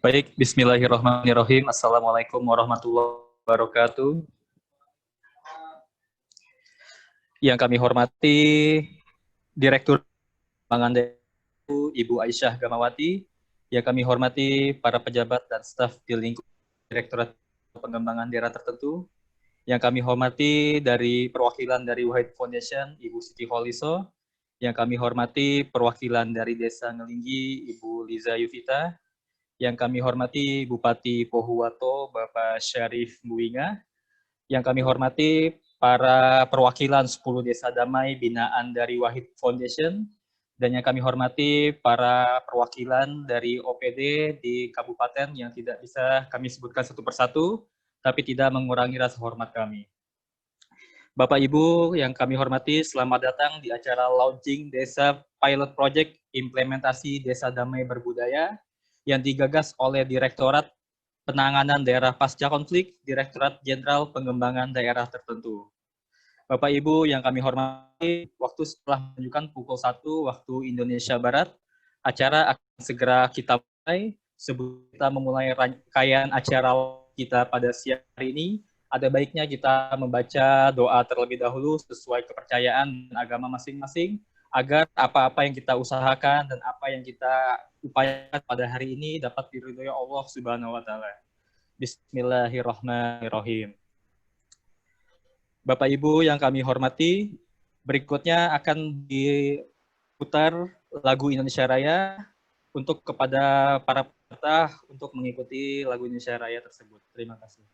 Baik, bismillahirrahmanirrahim. Assalamualaikum warahmatullahi wabarakatuh. Yang kami hormati Direktur Pengembangan Ibu Aisyah Gamawati, yang kami hormati para pejabat dan staf di lingkup Direktorat Pengembangan Daerah tertentu, yang kami hormati dari perwakilan dari Wahid Foundation, Ibu Siti Holiso, yang kami hormati perwakilan dari Desa Ngelinggi, Ibu Liza Yuvita, yang kami hormati Bupati Pohuwato, Bapak Syarif Muinga, yang kami hormati para perwakilan 10 Desa Damai binaan dari Wahid Foundation, dan yang kami hormati para perwakilan dari OPD di kabupaten yang tidak bisa kami sebutkan satu persatu, tapi tidak mengurangi rasa hormat kami. Bapak Ibu yang kami hormati, selamat datang di acara launching Desa Pilot Project Implementasi Desa Damai Berbudaya yang digagas oleh Direktorat Penanganan Daerah Pasca Konflik, Direktorat Jenderal Pengembangan Daerah Tertentu. Bapak Ibu yang kami hormati, waktu setelah menunjukkan pukul 1 waktu Indonesia Barat, acara akan segera kita mulai. Sebelum kita memulai rangkaian acara kita pada siang hari ini, ada baiknya kita membaca doa terlebih dahulu sesuai kepercayaan dan agama masing-masing, agar apa-apa yang kita usahakan dan apa yang kita upayakan pada hari ini dapat diridhoi Allah Subhanahu wa taala. Bismillahirrahmanirrahim. Bapak Ibu yang kami hormati, berikutnya akan diputar lagu Indonesia Raya untuk kepada para peserta untuk mengikuti lagu Indonesia Raya tersebut. Terima kasih.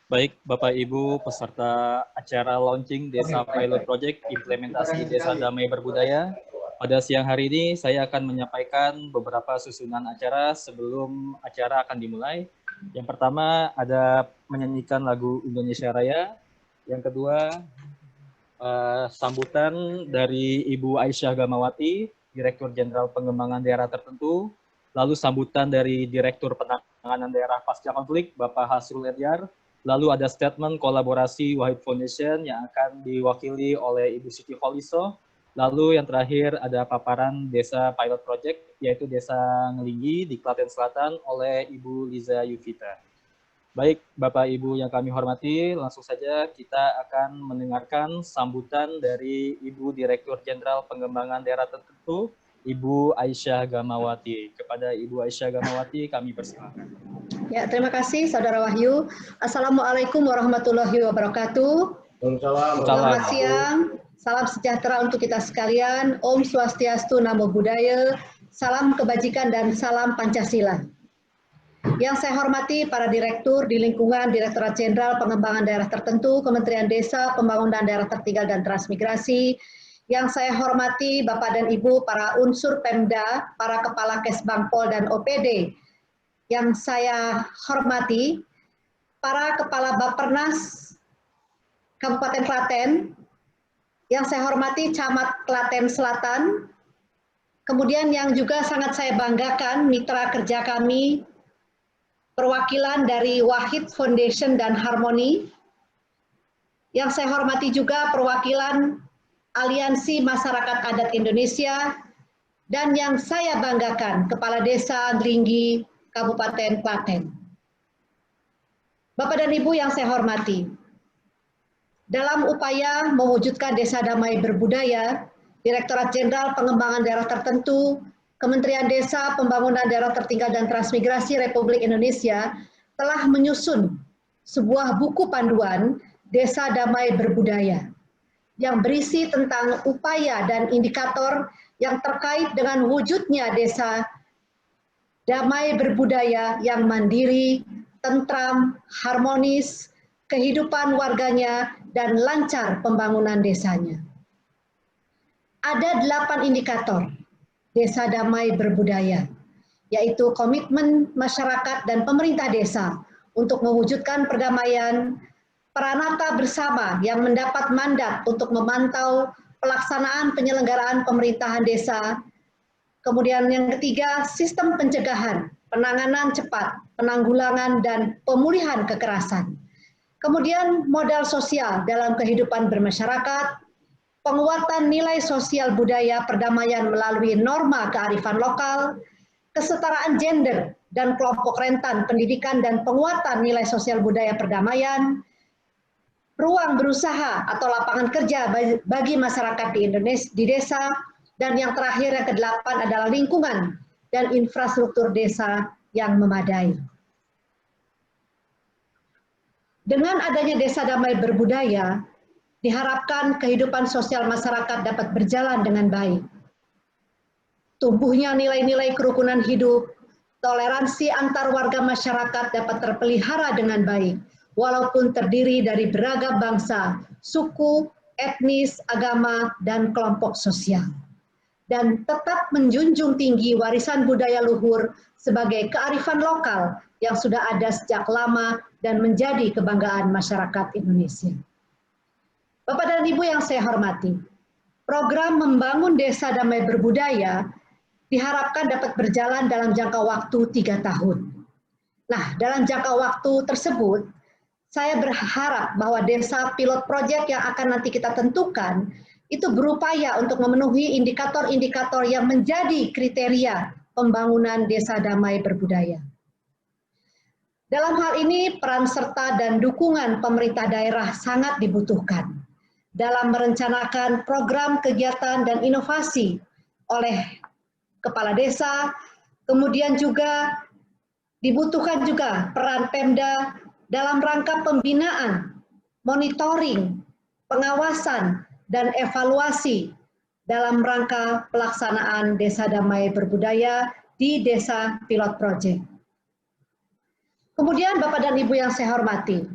Baik, Bapak Ibu peserta acara launching Desa Pilot Project Implementasi Desa Damai Berbudaya. Pada siang hari ini saya akan menyampaikan beberapa susunan acara sebelum acara akan dimulai. Yang pertama ada menyanyikan lagu Indonesia Raya. Yang kedua sambutan dari Ibu Aisyah Gamawati, Direktur Jenderal Pengembangan Daerah Tertentu. Lalu sambutan dari Direktur Penanganan Daerah Pasca Konflik, Bapak Hasrul Edyar. Lalu ada statement kolaborasi Wahid Foundation yang akan diwakili oleh Ibu Siti Holiso. Lalu yang terakhir ada paparan Desa Pilot Project, yaitu Desa Ngelinggi di Klaten Selatan oleh Ibu Liza Yuvita. Baik, Bapak Ibu yang kami hormati, langsung saja kita akan mendengarkan sambutan dari Ibu Direktur Jenderal Pengembangan Daerah Tertentu, Ibu Aisyah Gamawati. Kepada Ibu Aisyah Gamawati kami persilakan. Ya, terima kasih Saudara Wahyu. Assalamualaikum warahmatullahi wabarakatuh. Selamat siang, salam sejahtera untuk kita sekalian. Om Swastiastu, Namo Buddhaya, salam kebajikan dan salam Pancasila. Yang saya hormati para direktur di lingkungan Direktorat Jenderal Pengembangan Daerah Tertentu, Kementerian Desa, Pembangunan Daerah Tertinggal dan Transmigrasi. Yang saya hormati Bapak dan Ibu para unsur Pemda, para Kepala Kesbangpol dan OPD. Yang saya hormati para Kepala Bappenas Kabupaten Klaten. Yang saya hormati Camat Klaten Selatan. Kemudian yang juga sangat saya banggakan mitra kerja kami, perwakilan dari Wahid Foundation dan Harmoni. Yang saya hormati juga perwakilan Aliansi Masyarakat Adat Indonesia, dan yang saya banggakan Kepala Desa Dringgi Kabupaten Klaten. Bapak dan Ibu yang saya hormati, dalam upaya mewujudkan Desa Damai Berbudaya, Direktorat Jenderal Pengembangan Daerah Tertentu, Kementerian Desa, Pembangunan Daerah Tertinggal dan Transmigrasi Republik Indonesia telah menyusun sebuah buku panduan Desa Damai Berbudaya yang berisi tentang upaya dan indikator yang terkait dengan wujudnya desa damai berbudaya yang mandiri, tentram, harmonis, kehidupan warganya, dan lancar pembangunan desanya. Ada 8 indikator Desa Damai Berbudaya, yaitu komitmen masyarakat dan pemerintah desa untuk mewujudkan perdamaian, peranata bersama yang mendapat mandat untuk memantau pelaksanaan penyelenggaraan pemerintahan desa. Kemudian yang ketiga, sistem pencegahan, penanganan cepat, penanggulangan, dan pemulihan kekerasan. Kemudian modal sosial dalam kehidupan bermasyarakat, penguatan nilai sosial budaya perdamaian melalui norma kearifan lokal, kesetaraan gender dan kelompok rentan pendidikan dan penguatan nilai sosial budaya perdamaian, ruang berusaha atau lapangan kerja bagi masyarakat di Indonesia, di desa, dan yang terakhir yang ke-8 adalah lingkungan dan infrastruktur desa yang memadai. Dengan adanya Desa Damai Berbudaya, diharapkan kehidupan sosial masyarakat dapat berjalan dengan baik. Tumbuhnya nilai-nilai kerukunan hidup, toleransi antar warga masyarakat dapat terpelihara dengan baik, walaupun terdiri dari beragam bangsa, suku, etnis, agama, dan kelompok sosial. Dan tetap menjunjung tinggi warisan budaya luhur sebagai kearifan lokal yang sudah ada sejak lama dan menjadi kebanggaan masyarakat Indonesia. Bapak dan Ibu yang saya hormati, program membangun Desa Damai Berbudaya diharapkan dapat berjalan dalam jangka waktu 3 tahun. Nah, dalam jangka waktu tersebut, saya berharap bahwa desa pilot project yang akan nanti kita tentukan, itu berupaya untuk memenuhi indikator-indikator yang menjadi kriteria pembangunan Desa Damai Berbudaya. Dalam hal ini, peran serta dan dukungan pemerintah daerah sangat dibutuhkan dalam merencanakan program kegiatan dan inovasi oleh kepala desa, kemudian juga dibutuhkan juga peran Pemda dalam rangka pembinaan, monitoring, pengawasan, dan evaluasi dalam rangka pelaksanaan Desa Damai Berbudaya di Desa Pilot Project. Kemudian Bapak dan Ibu yang saya hormati,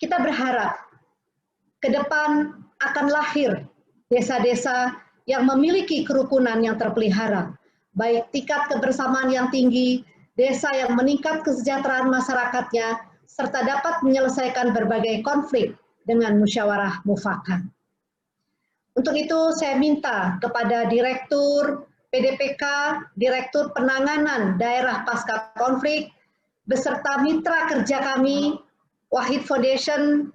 kita berharap ke depan akan lahir desa-desa yang memiliki kerukunan yang terpelihara, baik tingkat kebersamaan yang tinggi, desa yang meningkat kesejahteraan masyarakatnya, serta dapat menyelesaikan berbagai konflik dengan musyawarah mufakat. Untuk itu saya minta kepada Direktur PDPK, Direktur Penanganan Daerah Pasca Konflik, beserta mitra kerja kami, Wahid Foundation,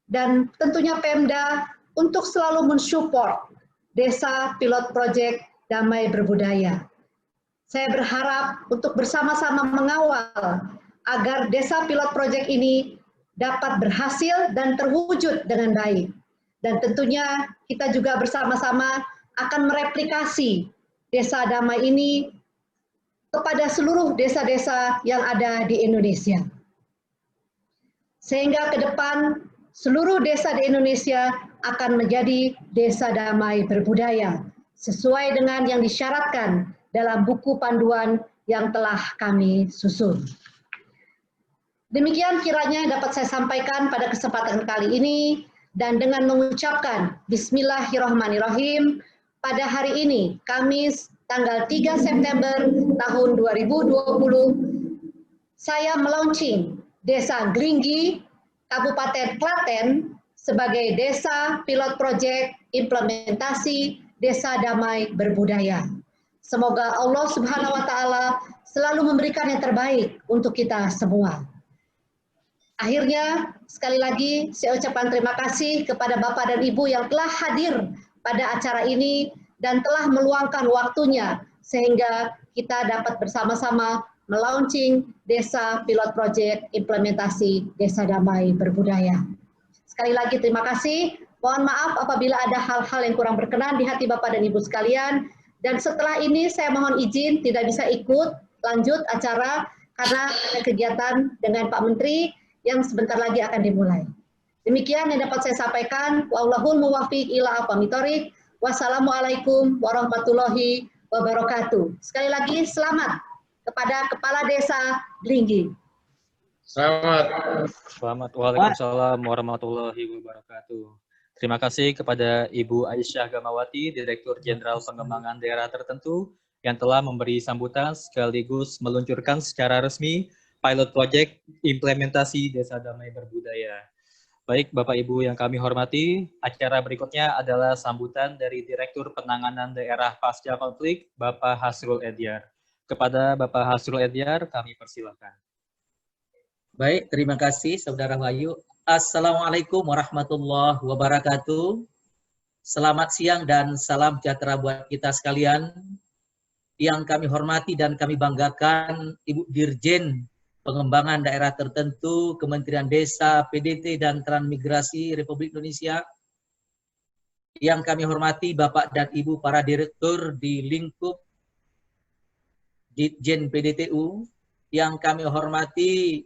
dan tentunya Pemda untuk selalu mensupport Desa Pilot Project Damai Berbudaya. Saya berharap untuk bersama-sama mengawal agar Desa Pilot Project ini dapat berhasil dan terwujud dengan baik. Dan tentunya kita juga bersama-sama akan mereplikasi Desa Damai ini kepada seluruh desa-desa yang ada di Indonesia. Sehingga ke depan seluruh desa di Indonesia akan menjadi Desa Damai Berbudaya sesuai dengan yang disyaratkan dalam buku panduan yang telah kami susun. Demikian kiranya dapat saya sampaikan pada kesempatan kali ini, dan dengan mengucapkan Bismillahirrahmanirrahim, pada hari ini, Kamis tanggal 3 September tahun 2020, saya melaunching Desa Glinggi, Kabupaten Klaten, sebagai Desa Pilot Project Implementasi Desa Damai Berbudaya. Semoga Allah Subhanahu wa Ta'ala selalu memberikan yang terbaik untuk kita semua. Akhirnya, sekali lagi saya ucapkan terima kasih kepada Bapak dan Ibu yang telah hadir pada acara ini dan telah meluangkan waktunya sehingga kita dapat bersama-sama melaunching Desa Pilot Project Implementasi Desa Damai Berbudaya. Sekali lagi terima kasih. Mohon maaf apabila ada hal-hal yang kurang berkenan di hati Bapak dan Ibu sekalian. Dan setelah ini saya mohon izin tidak bisa ikut lanjut acara karena ada kegiatan dengan Pak Menteri yang sebentar lagi akan dimulai. Demikian yang dapat saya sampaikan. Wallahul muwaffiq ila aqwamit thoriq. Wassalamualaikum warahmatullahi wabarakatuh. Sekali lagi selamat kepada Kepala Desa Glinggi. Selamat. Waalaikumsalam warahmatullahi wabarakatuh. Terima kasih kepada Ibu Aisyah Gamawati, Direktur Jenderal Pengembangan Daerah Tertentu, yang telah memberi sambutan sekaligus meluncurkan secara resmi Pilot Project Implementasi Desa Damai Berbudaya. Baik, Bapak Ibu yang kami hormati, acara berikutnya adalah sambutan dari Direktur Penanganan Daerah Pasca Konflik, Bapak Hasrul Edyar. Kepada Bapak Hasrul Edyar, kami persilakan. Baik, terima kasih Saudara Wahyu. Assalamualaikum warahmatullahi wabarakatuh. Selamat siang dan salam sejahtera buat kita sekalian. Yang kami hormati dan kami banggakan Ibu Dirjen Pengembangan Daerah Tertentu, Kementerian Desa, PDT, dan Transmigrasi Republik Indonesia. Yang kami hormati Bapak dan Ibu para Direktur di lingkup Ditjen PDTU. Yang kami hormati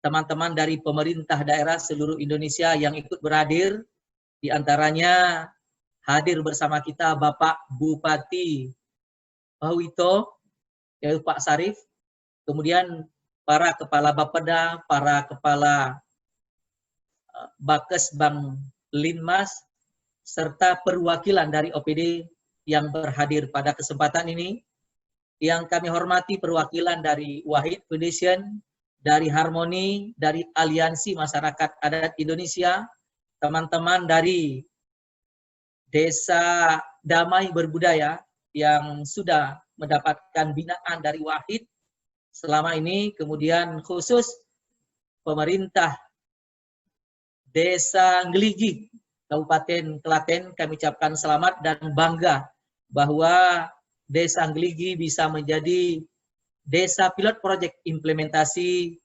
teman-teman dari pemerintah daerah seluruh Indonesia yang ikut berhadir. Di antaranya hadir bersama kita Bapak Bupati Pahwito, yaitu Pak Sarif, kemudian para kepala Bapeda, para kepala Bakes Bang Linmas, serta perwakilan dari OPD yang berhadir pada kesempatan ini. Yang kami hormati perwakilan dari Wahid Foundation, dari Harmoni, dari Aliansi Masyarakat Adat Indonesia, teman-teman dari Desa Damai Berbudaya yang sudah mendapatkan binaan dari Wahid selama ini, kemudian khusus pemerintah Desa Glinggi, Kabupaten Klaten, kami ucapkan selamat dan bangga bahwa Desa Glinggi bisa menjadi Desa Pilot Project Implementasi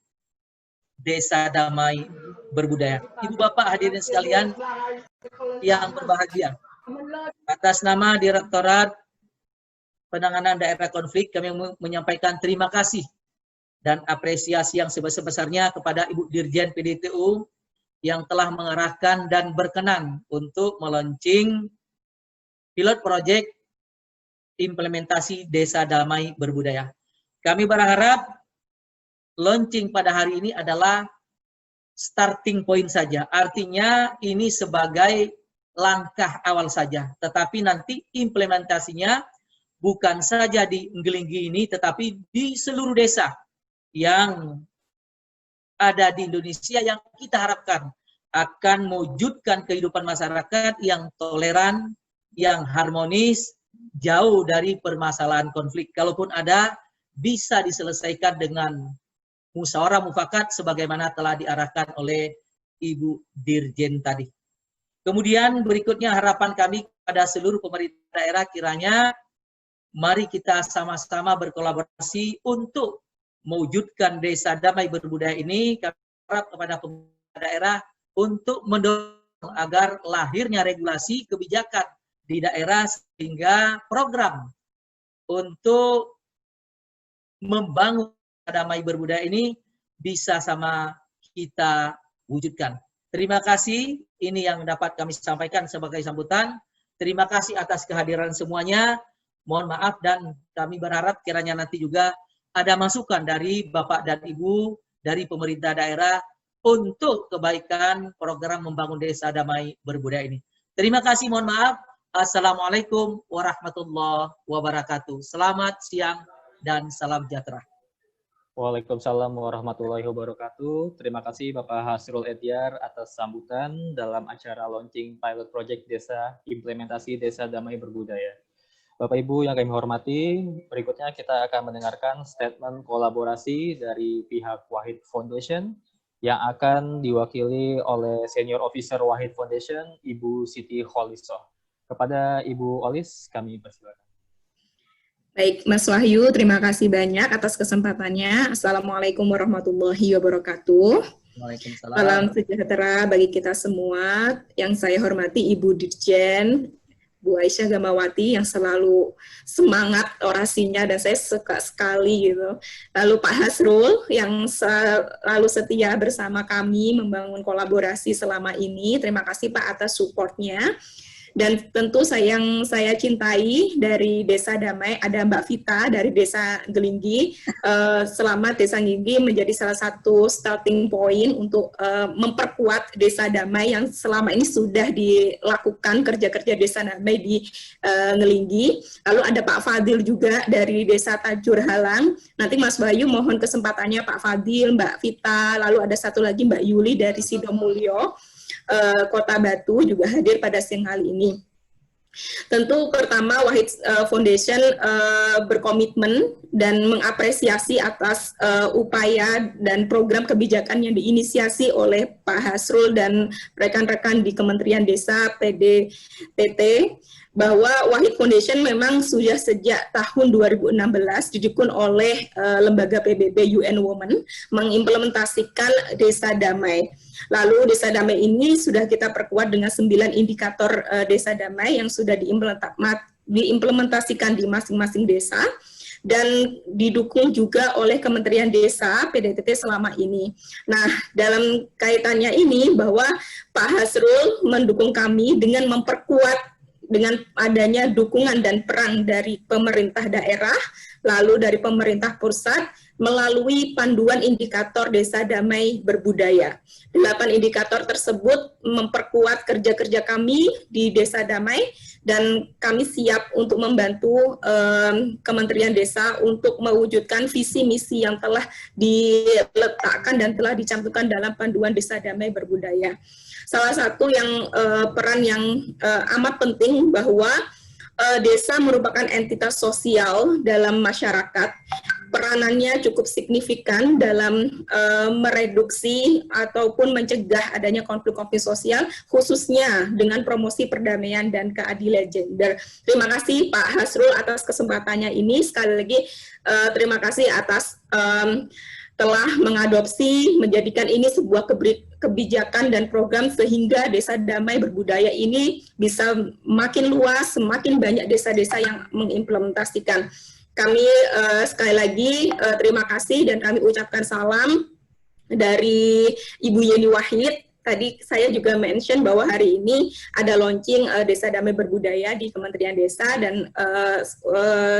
Desa Damai Berbudaya. Ibu Bapak hadirin sekalian yang berbahagia, atas nama Direktorat Penanganan Daerah Konflik, kami menyampaikan terima kasih dan apresiasi yang sebesar-besarnya kepada Ibu Dirjen PDTU yang telah mengarahkan dan berkenan untuk melaunching Pilot Project Implementasi Desa Damai Berbudaya. Kami berharap launching pada hari ini adalah starting point saja. Artinya ini sebagai langkah awal saja. Tetapi nanti implementasinya bukan saja di Glinggi ini, tetapi di seluruh desa yang ada di Indonesia yang kita harapkan akan mewujudkan kehidupan masyarakat yang toleran, yang harmonis, jauh dari permasalahan konflik. Kalaupun ada, bisa diselesaikan dengan musyawarah mufakat sebagaimana telah diarahkan oleh Ibu Dirjen tadi. Kemudian berikutnya harapan kami pada seluruh pemerintah daerah, kiranya mari kita sama-sama berkolaborasi untuk mewujudkan Desa Damai Berbudaya ini. Kami harap kepada pemerintah daerah untuk mendorong agar lahirnya regulasi kebijakan di daerah sehingga program untuk membangun Damai Berbudaya ini bisa sama kita wujudkan. Terima kasih, ini yang dapat kami sampaikan sebagai sambutan. Terima kasih atas kehadiran semuanya. Mohon maaf dan kami berharap kiranya nanti juga ada masukan dari Bapak dan Ibu dari pemerintah daerah untuk kebaikan program membangun desa damai berbudaya ini. Terima kasih, mohon maaf. Assalamualaikum warahmatullahi wabarakatuh. Selamat siang dan salam sejahtera. Waalaikumsalam warahmatullahi wabarakatuh. Terima kasih Bapak Hasrul Edyar atas sambutan dalam acara launching pilot project Desa Implementasi Desa Damai Berbudaya. Bapak Ibu yang kami hormati, berikutnya kita akan mendengarkan statement kolaborasi dari pihak Wahid Foundation yang akan diwakili oleh Senior Officer Wahid Foundation, Ibu Siti Kholisoh. Kepada Ibu Olis, kami persilakan. Baik, Mas Wahyu, terima kasih banyak atas kesempatannya. Assalamualaikum warahmatullahi wabarakatuh. Waalaikumsalam. Salam sejahtera bagi kita semua. Yang saya hormati Ibu Dirjen, Bu Aisyah Gamawati yang selalu semangat orasinya dan saya suka sekali gitu. Lalu Pak Hasrul yang selalu setia bersama kami membangun kolaborasi selama ini. Terima kasih Pak atas supportnya. Dan tentu yang saya cintai dari Desa Damai, ada Mbak Vita dari Desa Gelinggi. Selamat Desa Gelinggi menjadi salah satu starting point untuk memperkuat Desa Damai yang selama ini sudah dilakukan kerja-kerja Desa Damai di Gelinggi. Lalu ada Pak Fadil juga dari Desa Tajur Halang. Nanti Mas Bayu mohon kesempatannya Pak Fadil, Mbak Vita, lalu ada satu lagi Mbak Yuli dari Sidomulyo. Kota Batu juga hadir pada siang hari ini. Tentu pertama Wahid Foundation berkomitmen dan mengapresiasi atas upaya dan program kebijakan yang diinisiasi oleh Pak Hasrul dan rekan-rekan di Kementerian Desa PDPT, bahwa Wahid Foundation memang sudah sejak tahun 2016 didukung oleh lembaga PBB UN Women mengimplementasikan Desa Damai. Lalu Desa Damai ini sudah kita perkuat dengan 9 indikator Desa Damai yang sudah diimplementasikan di masing-masing desa dan didukung juga oleh Kementerian Desa PDTT selama ini. Nah, dalam kaitannya ini bahwa Pak Hasrul mendukung kami dengan memperkuat dengan adanya dukungan dan peran dari pemerintah daerah, lalu dari pemerintah pusat, melalui panduan indikator Desa Damai Berbudaya. 8 indikator tersebut memperkuat kerja-kerja kami di Desa Damai, dan kami siap untuk membantu Kementerian Desa untuk mewujudkan visi misi yang telah diletakkan dan telah dicantumkan dalam panduan Desa Damai Berbudaya. Salah satu yang peran yang amat penting bahwa desa merupakan entitas sosial dalam masyarakat. Peranannya cukup signifikan dalam mereduksi ataupun mencegah adanya konflik-konflik sosial, khususnya dengan promosi perdamaian dan keadilan gender. Terima kasih Pak Hasrul atas kesempatannya ini. Sekali lagi terima kasih atas telah mengadopsi, menjadikan ini sebuah kebijakan dan program sehingga Desa Damai Berbudaya ini bisa makin luas, semakin banyak desa-desa yang mengimplementasikan. Kami sekali lagi terima kasih dan kami ucapkan salam dari Ibu Yeni Wahid. Tadi saya juga mention bahwa hari ini ada launching Desa Damai Berbudaya di Kementerian Desa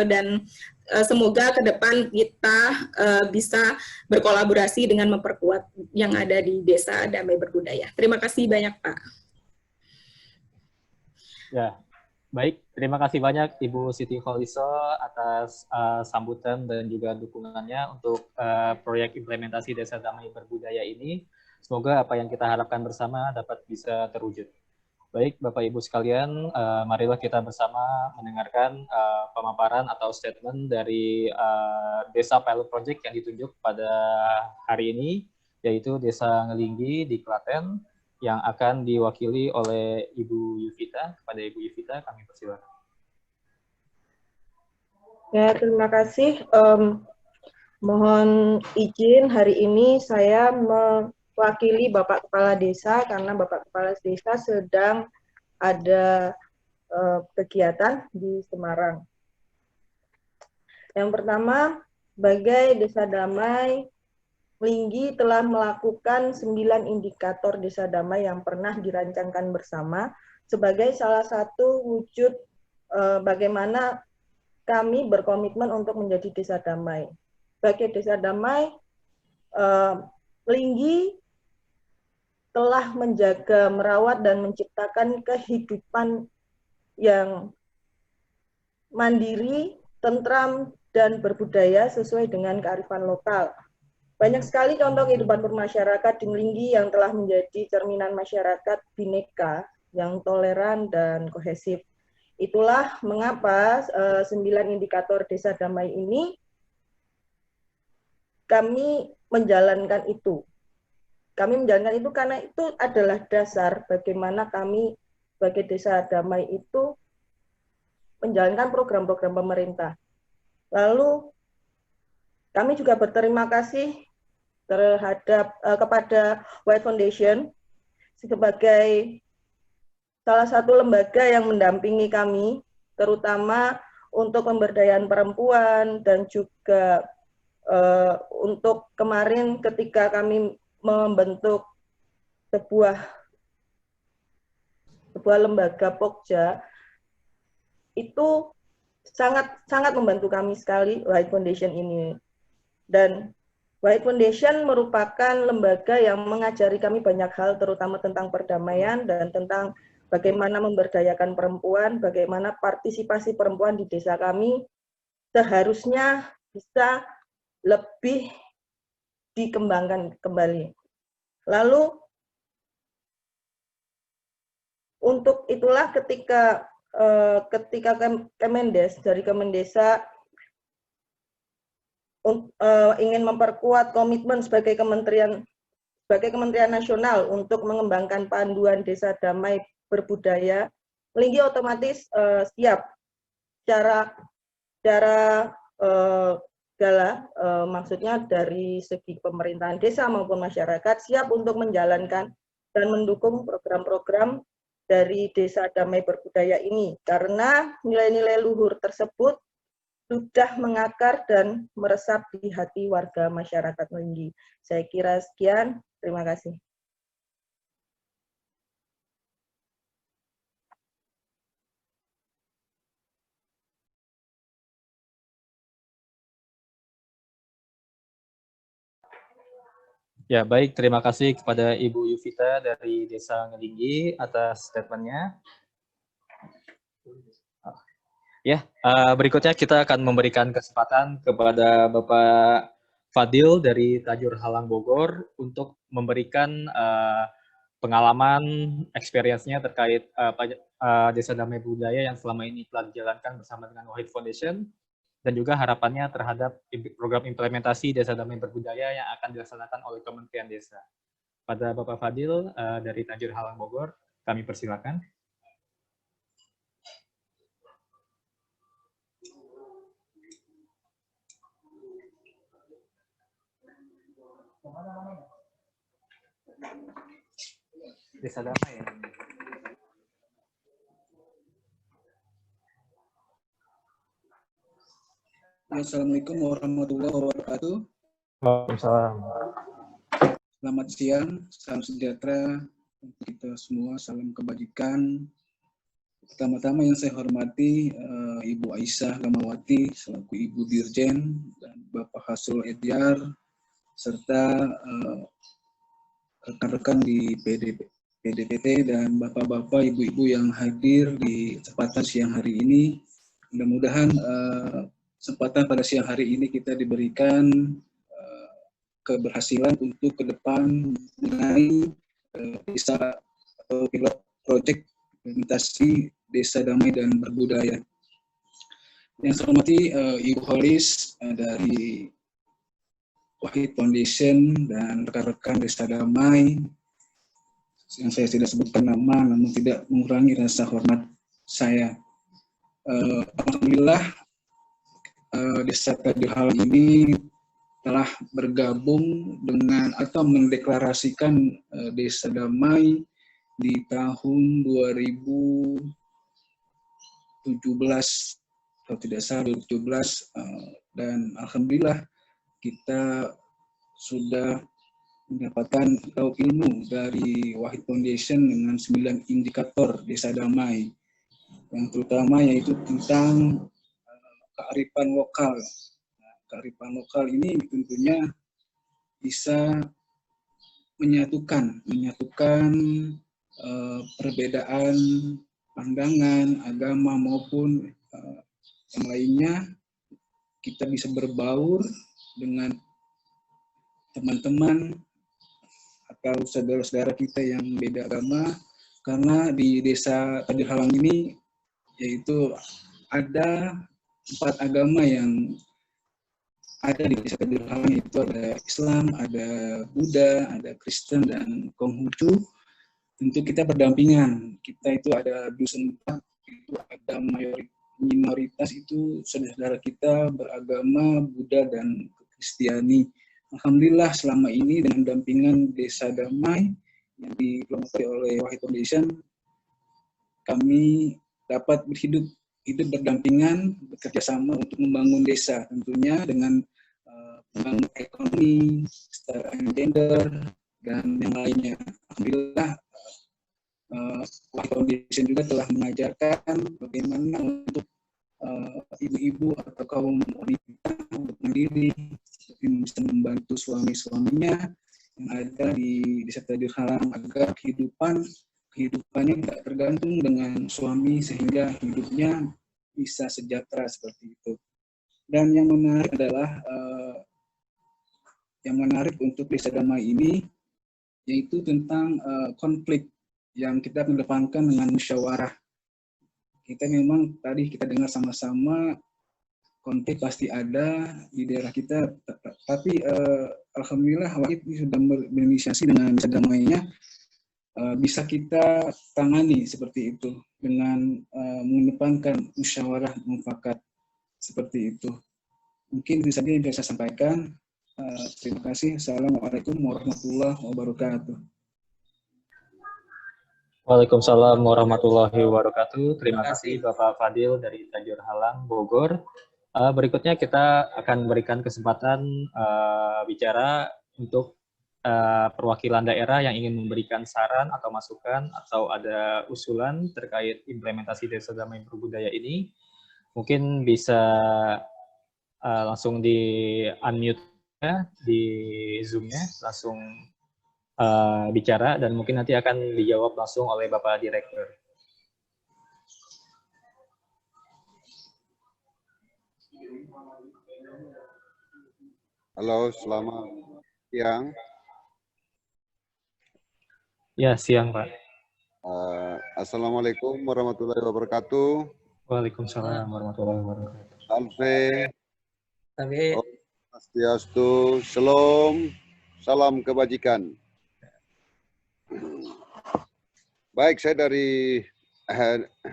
dan semoga ke depan kita bisa berkolaborasi dengan memperkuat yang ada di Desa Damai Berbudaya. Terima kasih banyak, Pak. Ya, baik. Terima kasih banyak Ibu Siti Kholisoh atas sambutan dan juga dukungannya untuk proyek implementasi Desa Damai Berbudaya ini. Semoga apa yang kita harapkan bersama dapat bisa terwujud. Baik, Bapak Ibu sekalian, marilah kita bersama mendengarkan pemaparan atau statement dari Desa Pilot Project yang ditunjuk pada hari ini, yaitu Desa Ngelinggi di Klaten, yang akan diwakili oleh Ibu Yuvita. Kepada Ibu Yuvita, kami persilakan. Ya, terima kasih. Mohon izin hari ini saya mewakili Bapak Kepala Desa karena Bapak Kepala Desa sedang ada kegiatan di Semarang. Yang pertama, sebagai Desa Damai, Linggi telah melakukan 9 indikator Desa Damai yang pernah dirancangkan bersama sebagai salah satu wujud bagaimana kami berkomitmen untuk menjadi desa damai. Sebagai desa damai, Linggi telah menjaga, merawat, dan menciptakan kehidupan yang mandiri, tentram, dan berbudaya sesuai dengan kearifan lokal. Banyak sekali contoh kehidupan bermasyarakat di Linggi yang telah menjadi cerminan masyarakat bineka yang toleran dan kohesif. Itulah mengapa 9 indikator desa damai ini kami menjalankan itu. Kami menjalankan itu karena itu adalah dasar bagaimana kami sebagai desa damai itu menjalankan program-program pemerintah. Lalu kami juga berterima kasih kepada White Foundation sebagai salah satu lembaga yang mendampingi kami, terutama untuk pemberdayaan perempuan dan juga untuk kemarin ketika kami membentuk sebuah lembaga Pokja, itu sangat membantu kami sekali White Foundation ini. Dan White Foundation merupakan lembaga yang mengajari kami banyak hal, terutama tentang perdamaian dan tentang bagaimana memberdayakan perempuan, bagaimana partisipasi perempuan di desa kami seharusnya bisa lebih dikembangkan kembali. Lalu, untuk itulah ketika Kemendes, dari Kemendesa ingin memperkuat komitmen sebagai Kementerian Nasional untuk mengembangkan panduan desa damai berbudaya, Linggi otomatis siap secara maksudnya dari segi pemerintahan desa maupun masyarakat siap untuk menjalankan dan mendukung program-program dari desa damai berbudaya ini karena nilai-nilai luhur tersebut sudah mengakar dan meresap di hati warga masyarakat Linggi. Saya kira sekian, terima kasih. Ya, baik. Terima kasih kepada Ibu Yuvita dari Desa Ngelinggi atas statementnya. Ya, berikutnya kita akan memberikan kesempatan kepada Bapak Fadil dari Tajur Halang Bogor untuk memberikan pengalaman, experience-nya terkait Desa Damai Budaya yang selama ini telah dijalankan bersama dengan White Foundation, dan juga harapannya terhadap program implementasi Desa Damai Berbudaya yang akan dilaksanakan oleh Kementerian Desa. Pada Bapak Fadil dari Tajur Halang Bogor, kami persilakan. Desa Damai ya. Assalamualaikum warahmatullahi wabarakatuh. Waalaikumsalam. Selamat siang, salam sejahtera untuk kita semua, salam kebajikan. Pertama-tama yang saya hormati Ibu Aisyah Gamawati selaku Ibu Dirjen dan Bapak Hasrul Edyar serta rekan-rekan di PDPT dan bapak-bapak, ibu-ibu yang hadir di kesempatan siang hari ini. Mudah-mudahan kesempatan pada siang hari ini kita diberikan keberhasilan untuk ke depan mengenai desa atau pilot project implementasi Desa Damai dan Berbudaya. Yang saya hormati Ibu Holis dari White Foundation dan rekan-rekan Desa Damai yang saya tidak sebutkan nama, namun tidak mengurangi rasa hormat saya. Alhamdulillah Desa Tajur Halang ini telah bergabung dengan atau mendeklarasikan Desa Damai di tahun 2017 atau tidak salah 2017 dan alhamdulillah kita sudah mendapatkan atau ilmu dari White Foundation dengan 9 indikator Desa Damai yang terutama yaitu tentang kearifan lokal. Nah, kearifan lokal ini tentunya bisa menyatukan perbedaan pandangan, agama maupun yang lainnya. Kita bisa berbaur dengan teman-teman atau saudara-saudara kita yang beda agama, karena di Desa Tadir Halang ini yaitu ada 4 agama yang ada di Desa Tadir Halang, yaitu ada Islam, ada Buddha, ada Kristen, dan Konghucu. Tentu kita berdampingan. Kita itu ada dusun 4, itu ada minoritas itu saudara kita beragama Buddha dan Kristiani. Alhamdulillah selama ini dengan dampingan Desa Damai yang dikelompokkan oleh Wahid Foundation, kami dapat hidup berdampingan, bekerja sama untuk membangun desa, tentunya dengan membangun ekonomi, kesetaraan gender, dan yang lainnya. Alhamdulillah Wahid Foundation juga telah mengajarkan bagaimana untuk ibu-ibu atau kaum wanita untuk mandiri, bisa membantu suami-suaminya yang ada di Desa Tadir Halang agar kehidupannya tidak tergantung dengan suami, sehingga hidupnya bisa sejahtera seperti itu. Dan yang menarik adalah yang menarik untuk Desa Damai ini yaitu tentang konflik yang kita mengedepankan dengan musyawarah. Kita memang tadi kita dengar sama-sama konflik pasti ada di daerah kita, tapi alhamdulillah Wahid sudah berinisiasi dengan Desa Damainya, bisa kita tangani seperti itu dengan mengedepankan musyawarah mufakat seperti itu. Mungkin itu saja yang bisa saya sampaikan. Terima kasih. Assalamualaikum warahmatullahi wabarakatuh. Waalaikumsalam warahmatullahi wabarakatuh. Terima kasih Bapak Fadil dari Tadir Halang, Bogor. Berikutnya kita akan berikan kesempatan bicara untuk perwakilan daerah yang ingin memberikan saran atau masukan atau ada usulan terkait implementasi Desa Damai Berbudaya ini. Mungkin bisa langsung di unmute di Zoom-nya, langsung bicara, dan mungkin nanti akan dijawab langsung oleh Bapak Direktur. Halo, selamat siang. Ya, siang Pak. Assalamualaikum warahmatullahi wabarakatuh. Waalaikumsalam warahmatullahi wabarakatuh. Alfe, Tapi Swastiastu, Shalom, salam kebajikan. Baik, saya dari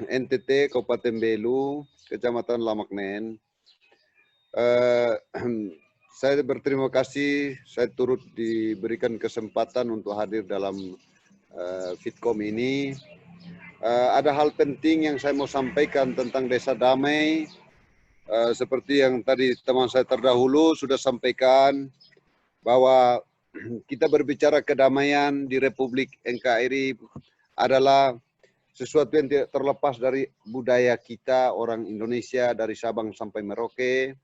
NTT Kabupaten Belu, Kecamatan Lamaknen. Saya berterima kasih, saya turut diberikan kesempatan untuk hadir dalam Fitkom ini. Ada hal penting yang saya mau sampaikan tentang Desa Damai. Seperti yang tadi teman saya terdahulu sudah sampaikan, bahwa kita berbicara kedamaian di Republik NKRI adalah sesuatu yang tidak terlepas dari budaya kita, orang Indonesia dari Sabang sampai Merauke.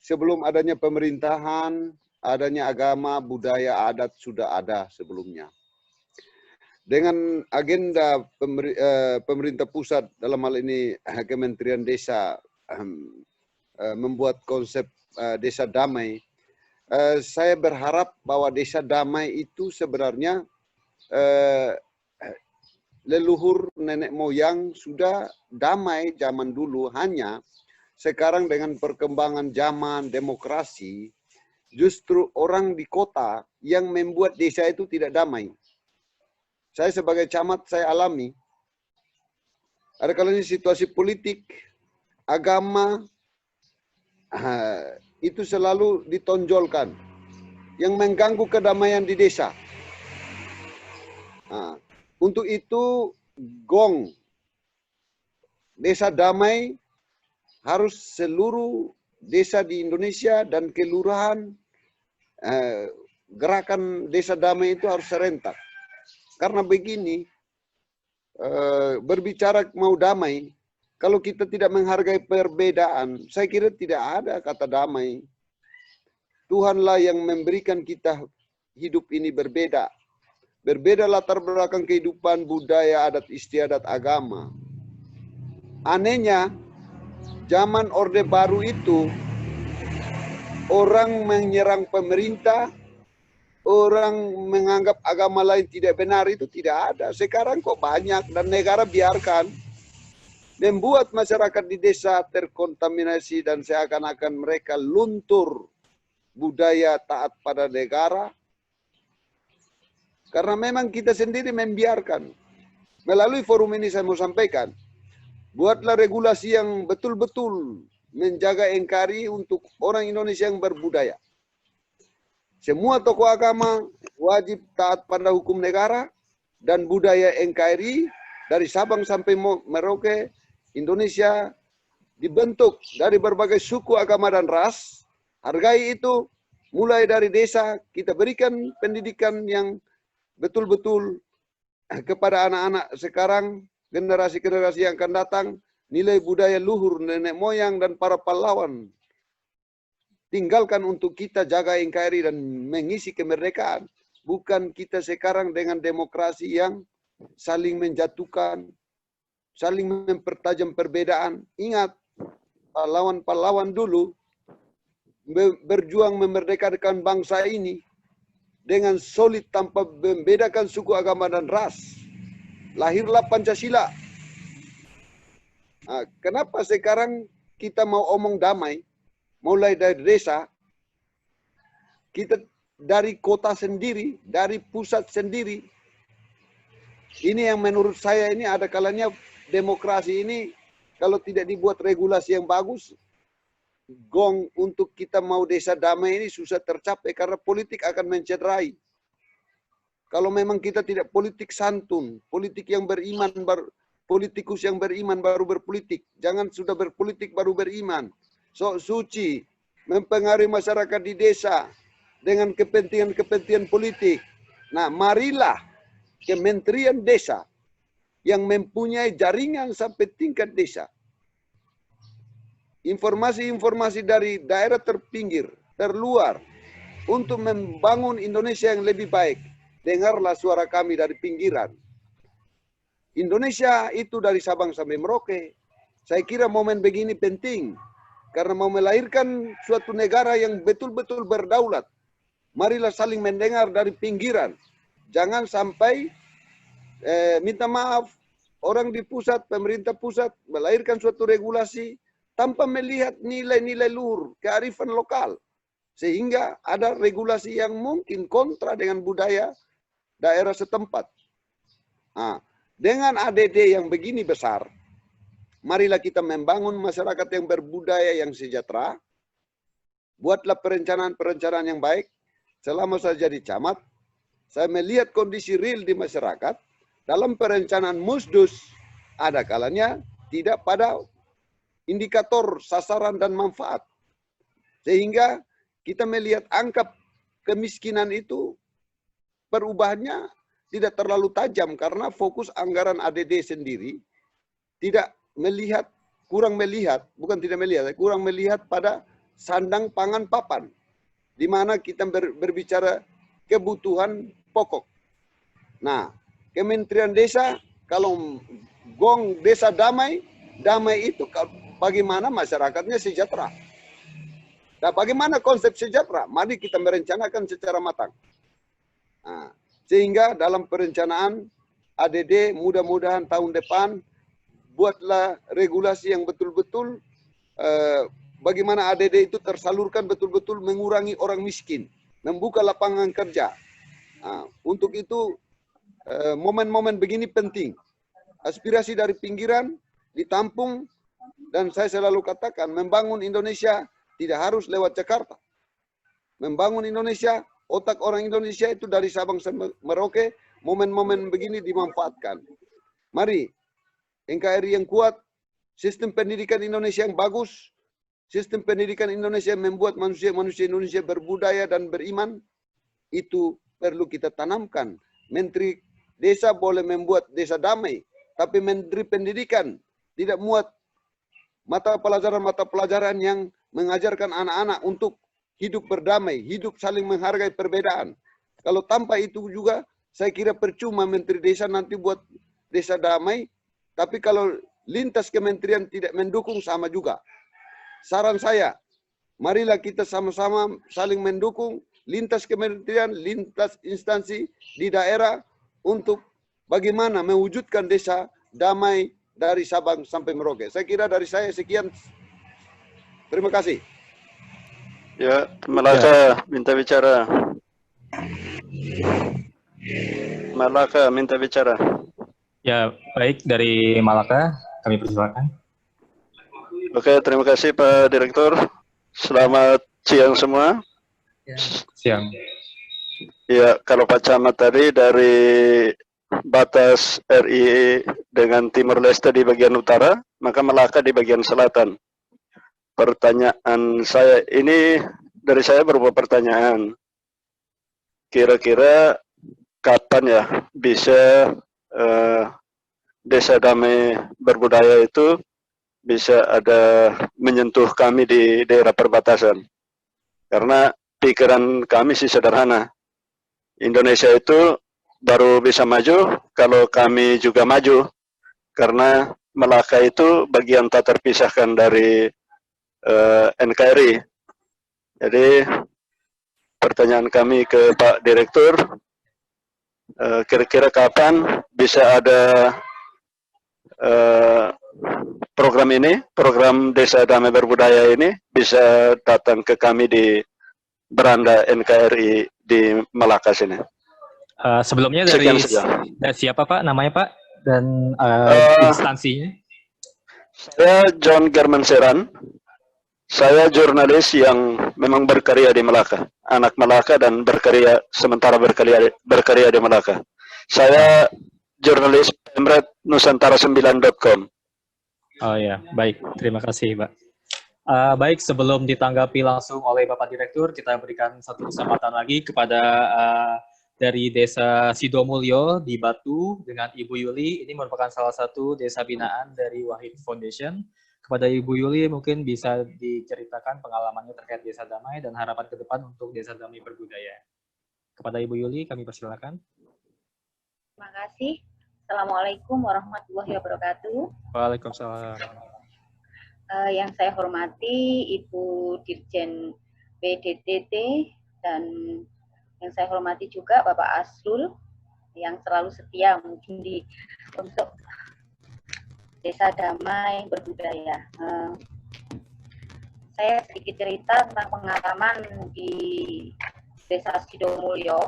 Sebelum adanya pemerintahan, adanya agama, budaya, adat sudah ada sebelumnya. Dengan agenda pemerintah pusat, dalam hal ini Kementerian Desa, membuat konsep Desa Damai, saya berharap bahwa Desa Damai itu sebenarnya leluhur nenek moyang sudah damai zaman dulu, hanya sekarang dengan perkembangan zaman demokrasi, justru orang di kota yang membuat desa itu tidak damai. Saya sebagai camat, saya alami. Ada kalanya situasi politik, agama, itu selalu ditonjolkan. Yang mengganggu kedamaian di desa. Untuk itu, gong Desa Damai harus seluruh desa di Indonesia dan kelurahan, gerakan Desa Damai itu harus serentak. Karena begini, berbicara mau damai, Kalau kita tidak menghargai perbedaan, saya kira tidak ada kata damai. Tuhanlah yang memberikan kita hidup ini berbeda. Berbeda latar belakang kehidupan, budaya, adat istiadat, agama. Anehnya, zaman Orde Baru itu, orang menyerang pemerintah, orang menganggap agama lain tidak benar, itu tidak ada. Sekarang kok banyak, dan negara biarkan. Membuat masyarakat di desa terkontaminasi dan seakan-akan mereka luntur budaya taat pada negara. Karena memang kita sendiri membiarkan. Melalui forum ini saya mau sampaikan, buatlah regulasi yang betul-betul menjaga NKRI untuk orang Indonesia yang berbudaya. Semua tokoh agama wajib taat pada hukum negara dan budaya NKRI dari Sabang sampai Merauke, Indonesia dibentuk dari berbagai suku, agama, dan ras. Hargai itu mulai dari desa, kita berikan pendidikan yang betul-betul kepada anak-anak sekarang, generasi-generasi yang akan datang, nilai budaya luhur nenek moyang dan para pahlawan. Tinggalkan untuk kita jaga NKRI dan mengisi kemerdekaan. Bukan kita sekarang dengan demokrasi yang saling menjatuhkan, saling mempertajam perbedaan. Ingat, pahlawan-pahlawan dulu berjuang memerdekakan bangsa ini dengan solid tanpa membedakan suku, agama, dan ras. Lahirlah Pancasila. Nah, kenapa sekarang kita mau omong damai, mulai dari desa, kita dari kota sendiri, dari pusat sendiri. Ini yang menurut saya ini ada kalanya demokrasi ini kalau tidak dibuat regulasi yang bagus, gong untuk kita mau desa damai ini susah tercapai karena politik akan mencederai. Kalau memang kita tidak politik santun, politik yang beriman, politikus yang beriman baru berpolitik. Jangan sudah berpolitik baru beriman. Sok suci, mempengaruhi masyarakat di desa dengan kepentingan-kepentingan politik. Nah, marilah Kementerian Desa yang mempunyai jaringan sampai tingkat desa. Informasi-informasi dari daerah terpinggir, terluar, untuk membangun Indonesia yang lebih baik. Dengarlah suara kami dari pinggiran. Indonesia itu dari Sabang sampai Merauke. Saya kira momen begini penting. Karena mau melahirkan suatu negara yang betul-betul berdaulat. Marilah saling mendengar dari pinggiran. Jangan sampai minta maaf, orang di pusat, pemerintah pusat melahirkan suatu regulasi tanpa melihat nilai-nilai luhur, kearifan lokal. Sehingga ada regulasi yang mungkin kontra dengan budaya daerah setempat. Nah, dengan ADD yang begini besar, marilah kita membangun masyarakat yang berbudaya yang sejahtera. Buatlah perencanaan-perencanaan yang baik. Selama saya jadi camat, saya melihat kondisi real di masyarakat. Dalam perencanaan musdus, ada kalanya tidak pada indikator sasaran dan manfaat. Sehingga kita melihat angka kemiskinan itu perubahannya tidak terlalu tajam karena fokus anggaran ADD sendiri tidak melihat, kurang melihat pada sandang pangan papan, di mana kita berbicara kebutuhan pokok. Nah, Kementerian Desa, kalau gong desa damai, damai itu bagaimana masyarakatnya sejahtera. Nah, bagaimana konsep sejahtera? Mari kita merencanakan secara matang. Nah, sehingga dalam perencanaan ADD mudah-mudahan tahun depan buatlah regulasi yang betul-betul bagaimana ADD itu tersalurkan betul-betul mengurangi orang miskin, membuka lapangan kerja. Nah, untuk itu momen-momen begini penting. Aspirasi dari pinggiran ditampung, dan saya selalu katakan membangun Indonesia tidak harus lewat Jakarta. Membangun Indonesia, otak orang Indonesia itu dari Sabang sampai Merauke, momen-momen begini dimanfaatkan. Mari, NKRI yang kuat, sistem pendidikan Indonesia yang bagus, sistem pendidikan Indonesia yang membuat manusia-manusia Indonesia berbudaya dan beriman, itu perlu kita tanamkan. Menteri Desa boleh membuat desa damai, tapi Menteri Pendidikan tidak muat mata pelajaran yang mengajarkan anak-anak untuk hidup berdamai, hidup saling menghargai perbedaan. Kalau tanpa itu juga, saya kira percuma Menteri Desa nanti buat desa damai, tapi kalau lintas kementerian tidak mendukung sama juga. Saran saya, marilah kita sama-sama saling mendukung lintas kementerian, lintas instansi di daerah untuk bagaimana mewujudkan desa damai dari Sabang sampai Merauke. Saya kira dari saya sekian. Terima kasih. Ya, Malaka minta bicara. Malaka minta bicara. Ya, baik, dari Malaka kami persilakan. Oke, terima kasih Pak Direktur. Selamat siang semua. Siang. Ya, kalau Pak Camat tadi dari batas RI dengan Timur Leste di bagian utara, maka Malaka di bagian selatan. Pertanyaan saya ini dari saya berupa pertanyaan. Kira-kira kapan ya bisa desa damai berbudaya itu bisa ada menyentuh kami di daerah perbatasan? Karena pikiran kami sih sederhana. Indonesia itu baru bisa maju kalau kami juga maju. Karena Melaka itu bagian tak terpisahkan dari NKRI. Jadi pertanyaan kami ke Pak Direktur, kira-kira kapan bisa ada program ini, program Desa Damai Berbudaya ini bisa datang ke kami di beranda NKRI di Melaka sini. Sebelumnya dari siapa Pak, namanya Pak, dan instansinya? Saya John German Seran. Saya jurnalis yang memang berkarya di Melaka, anak Melaka dan berkarya sementara berkarya di Melaka. Saya jurnalis Pemret Nusantara9.com. Oh ya, baik. Terima kasih, Pak. Baik, sebelum ditanggapi langsung oleh Bapak Direktur, kita berikan satu kesempatan lagi kepada dari Desa Sidomulyo di Batu dengan Ibu Yuli. Ini merupakan salah satu desa binaan dari Wahid Foundation. Kepada Ibu Yuli mungkin bisa diceritakan pengalamannya terkait Desa Damai dan harapan ke depan untuk Desa Damai Berbudaya. Kepada Ibu Yuli kami persilakan. Terima kasih. Assalamualaikum warahmatullahi wabarakatuh. Waalaikumsalam. Yang saya hormati Ibu Dirjen PDTT dan yang saya hormati juga Bapak Asrul yang selalu setia mungkin untuk Desa Damai Berbudaya. Saya sedikit cerita tentang pengalaman di Desa Sidomulyo.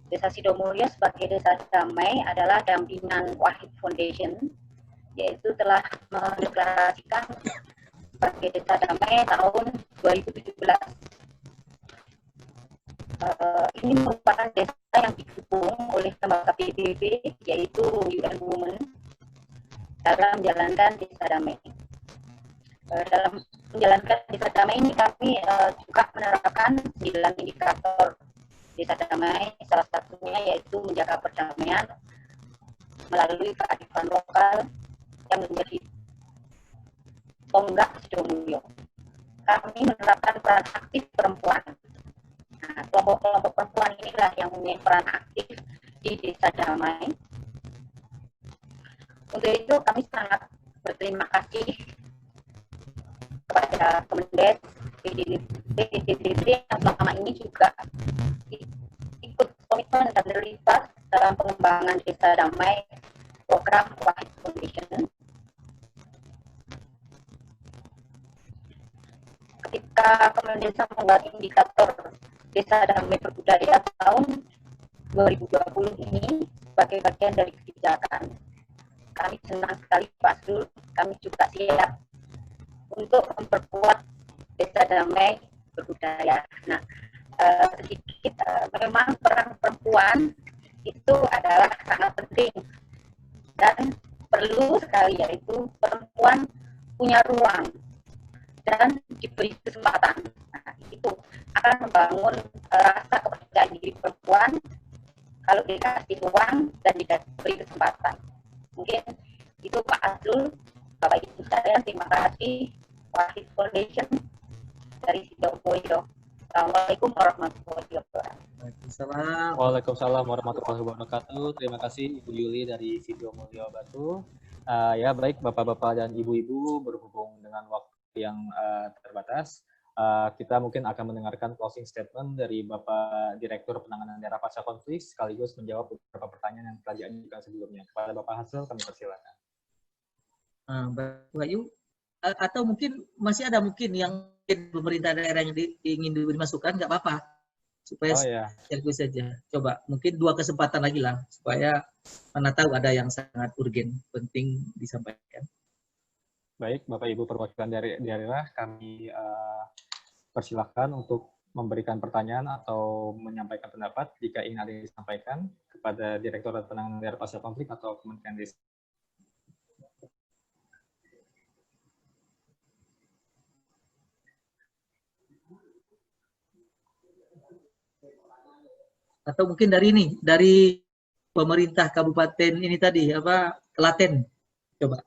Desa Sidomulyo sebagai Desa Damai adalah dampingan Wahid Foundation, yaitu telah mendeklarasikan sebagai Desa Damai tahun 2017. Ini merupakan desa yang didukung oleh lembaga PBB, yaitu UN Women, dalam menjalankan Desa Damai. Dalam menjalankan Desa Damai ini kami juga menerapkan 9 indikator Desa Damai, salah satunya yaitu menjaga perdamaian melalui kearifan lokal yang menjadi tonggak Sidomulyo. Kami menerapkan peran aktif perempuan. Nah, kelompok-kelompok perempuan inilah yang mempunyai peran aktif di Desa Damai. Untuk itu kami sangat berterima kasih kepada Kemendes, PDTT yang selama ini juga ikut komitmen dan terlibat dalam pengembangan Desa Damai program Wahid Foundation. Ketika Kemendes membuat indikator Desa Damai Berbudaya tahun 2020 ini sebagai bagian dari kebijakan, kami senang sekali Pak Sul, kami juga siap untuk memperkuat Desa Damai Berbudaya. Nah, sedikit memang peran perempuan itu adalah sangat penting dan perlu sekali, yaitu perempuan punya ruang dan diberi kesempatan. Nah, itu akan membangun rasa kepercayaan diri perempuan kalau dikasih ruang dan diberi kesempatan. Mungkin Itu Pak Azul, Bapak Ibu sekalian, terima kasih. Wahid Foundation dari Sidoarjo. Assalamualaikum warahmatullahi wabarakatuh. Waalaikumsalam. Waalaikumsalam warahmatullahi wabarakatuh. Terima kasih Ibu Yuli dari Sido Mulyo Batu. Ya baik Bapak-bapak dan Ibu-ibu, berhubung dengan waktu yang terbatas, kita mungkin akan mendengarkan closing statement dari Bapak Direktur Penanganan Daerah Pasca Konflik sekaligus menjawab beberapa pertanyaan yang telah diajukan sebelumnya. Kepada Bapak Hasil kami persilakan. Bapak Yu, atau mungkin masih ada mungkin yang pemerintah daerah yang ingin dimasukkan, nggak apa-apa, supaya itu saja. Coba mungkin 2 kesempatan lagi lah, supaya mana tahu ada yang sangat urgen, penting disampaikan. Baik, Bapak Ibu perwakilan dari daerah, kami persilahkan untuk memberikan pertanyaan atau menyampaikan pendapat jika ingin ada yang disampaikan kepada Direktorat Penanganan Daerah Pasca Konflik atau Kementerian Desa. Atau mungkin dari ini, dari pemerintah kabupaten ini tadi, Klaten, coba.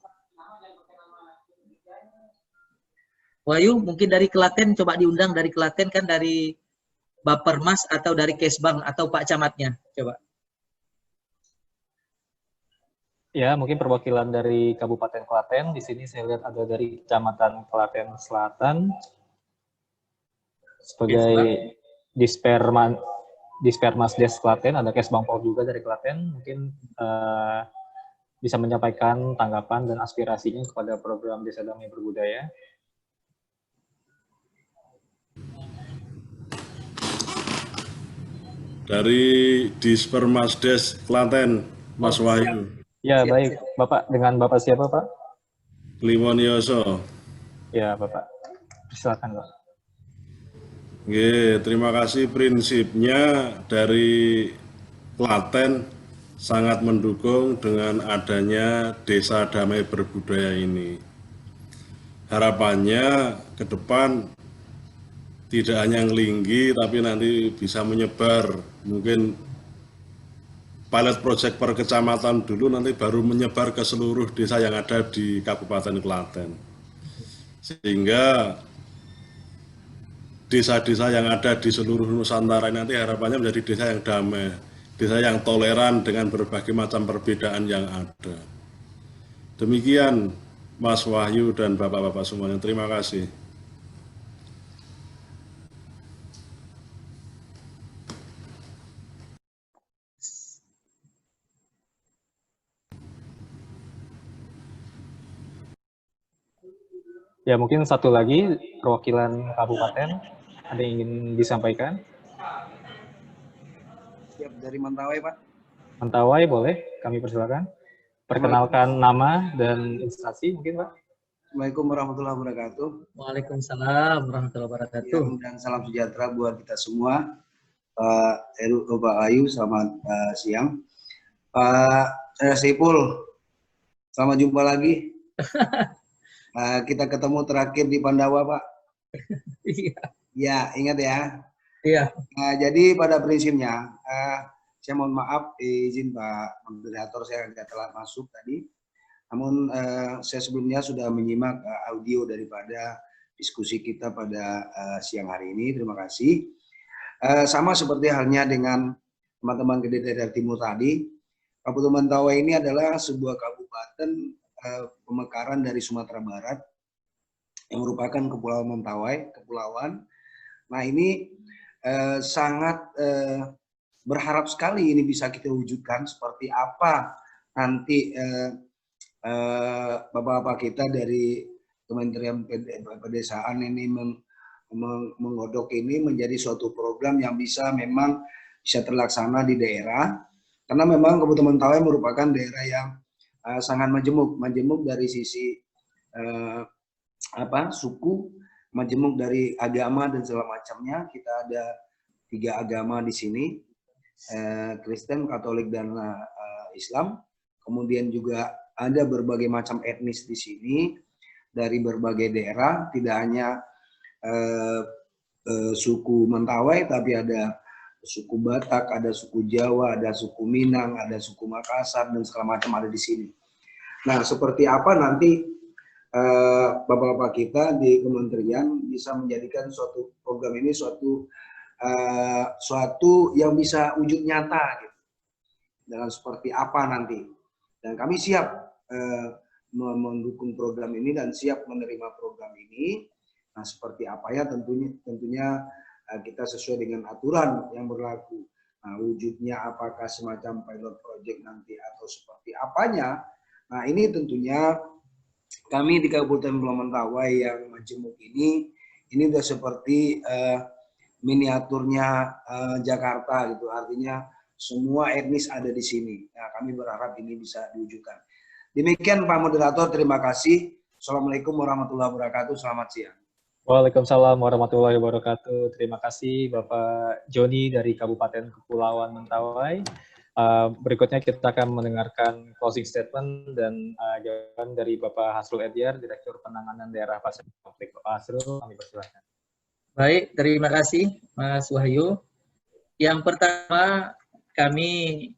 Wahyu, mungkin dari Klaten, coba diundang dari Klaten, kan dari Bapermas atau dari Kesbang atau Pak Camatnya, coba. Ya, mungkin perwakilan dari Kabupaten Klaten. Di sini saya lihat ada dari Kecamatan Klaten Selatan sebagai Dispermas Des Klaten, ada Kesbang Pol juga dari Klaten, mungkin bisa menyampaikan tanggapan dan aspirasinya kepada program Desa Damai Berbudaya. Dari Dispermas Des Klaten, Mas Wahyu. Ya, baik. Bapak, dengan Bapak siapa, Pak? Kliwon Yoso. Ya, Bapak. Silakan, Pak. Oke, terima kasih. Prinsipnya dari Klaten sangat mendukung dengan adanya Desa Damai Berbudaya ini. Harapannya ke depan tidak hanya Ngelinggi, tapi nanti bisa menyebar. Mungkin pilot project per kecamatan dulu, nanti baru menyebar ke seluruh desa yang ada di Kabupaten Klaten. Sehingga desa-desa yang ada di seluruh Nusantara nanti harapannya menjadi desa yang damai, desa yang toleran dengan berbagai macam perbedaan yang ada. Demikian Mas Wahyu dan Bapak-Bapak semuanya, terima kasih. Ya, mungkin satu lagi perwakilan kabupaten ada yang ingin disampaikan. Siap, dari Mentawai, Pak. Mentawai boleh, kami persilakan. Perkenalkan nama dan instansi mungkin, Pak. Assalamualaikum warahmatullahi wabarakatuh. Waalaikumsalam warahmatullahi wabarakatuh. Dan salam sejahtera buat kita semua. Pak Ayu, selamat siang. Pak Saiful, selamat jumpa lagi. Kita ketemu terakhir di Pandawa, Pak. Iya. Ya, ingat ya. Iya. Jadi pada prinsipnya, saya mohon maaf, izin Pak Moderator, saya agak telat masuk tadi. Namun saya sebelumnya sudah menyimak audio daripada diskusi kita pada siang hari ini. Terima kasih. Sama seperti halnya dengan teman-teman di daerah timur tadi, Kabupaten Mentawai ini adalah sebuah kabupaten pemekaran dari Sumatera Barat yang merupakan Kepulauan Mentawai, kepulauan. Nah ini sangat berharap sekali ini bisa kita wujudkan seperti apa nanti bapak-bapak kita dari Kementerian Pedesaan ini menggodok ini menjadi suatu program yang bisa memang bisa terlaksana di daerah, karena memang Kabupaten Mentawai merupakan daerah yang sangat majemuk dari sisi suku, majemuk dari agama dan segala macamnya. Kita ada 3 agama di sini, Kristen, Katolik, dan Islam. Kemudian juga ada berbagai macam etnis di sini dari berbagai daerah, tidak hanya suku Mentawai, tapi ada suku Batak, ada suku Jawa, ada suku Minang, ada suku Makassar, dan segala macam ada di sini. Nah, seperti apa nanti bapak-bapak kita di kementerian bisa menjadikan suatu program ini suatu yang bisa wujud nyata gitu. Dengan seperti apa nanti. Dan kami siap mendukung program ini dan siap menerima program ini. Nah, seperti apa ya tentunya kita sesuai dengan aturan yang berlaku. Nah, wujudnya apakah semacam pilot project nanti atau seperti apanya. Nah, ini tentunya kami di Kabupaten Pulau Mentawai yang majemuk ini udah seperti miniaturnya Jakarta gitu. Artinya semua etnis ada di sini. Nah, kami berharap ini bisa diwujudkan. Demikian Pak Moderator, terima kasih. Assalamualaikum warahmatullahi wabarakatuh. Selamat siang. Waalaikumsalam warahmatullahi wabarakatuh. Terima kasih Bapak Joni dari Kabupaten Kepulauan Mentawai. Berikutnya kita akan mendengarkan closing statement dan jawaban dari Bapak Hasrul Edhyar, Direktur Penanganan Daerah Pasca Konflik. Bapak Hasrul, kami persilakan. Baik, terima kasih Mas Wahyu. Yang pertama, kami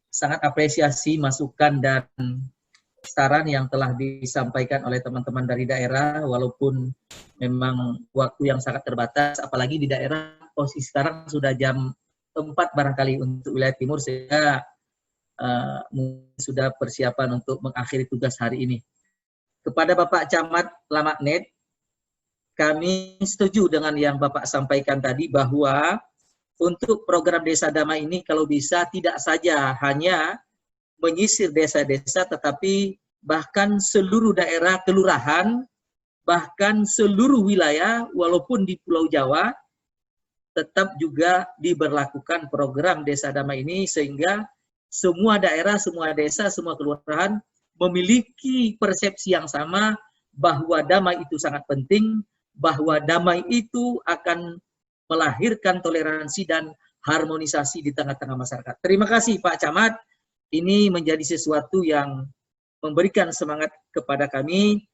sangat apresiasi masukan dan saran yang telah disampaikan oleh teman-teman dari daerah, walaupun memang waktu yang sangat terbatas, apalagi di daerah posisi sekarang sudah jam 4 barangkali untuk wilayah timur, sehingga sudah persiapan untuk mengakhiri tugas hari ini. Kepada Bapak Camat Lamaknet, kami setuju dengan yang Bapak sampaikan tadi bahwa untuk program Desa Damai ini kalau bisa tidak saja hanya menyisir desa-desa, tetapi bahkan seluruh daerah kelurahan, bahkan seluruh wilayah, walaupun di Pulau Jawa, tetap juga diberlakukan program Desa Damai ini, sehingga semua daerah, semua desa, semua kelurahan memiliki persepsi yang sama bahwa damai itu sangat penting, bahwa damai itu akan melahirkan toleransi dan harmonisasi di tengah-tengah masyarakat. Terima kasih Pak Camat, ini menjadi sesuatu yang memberikan semangat kepada kami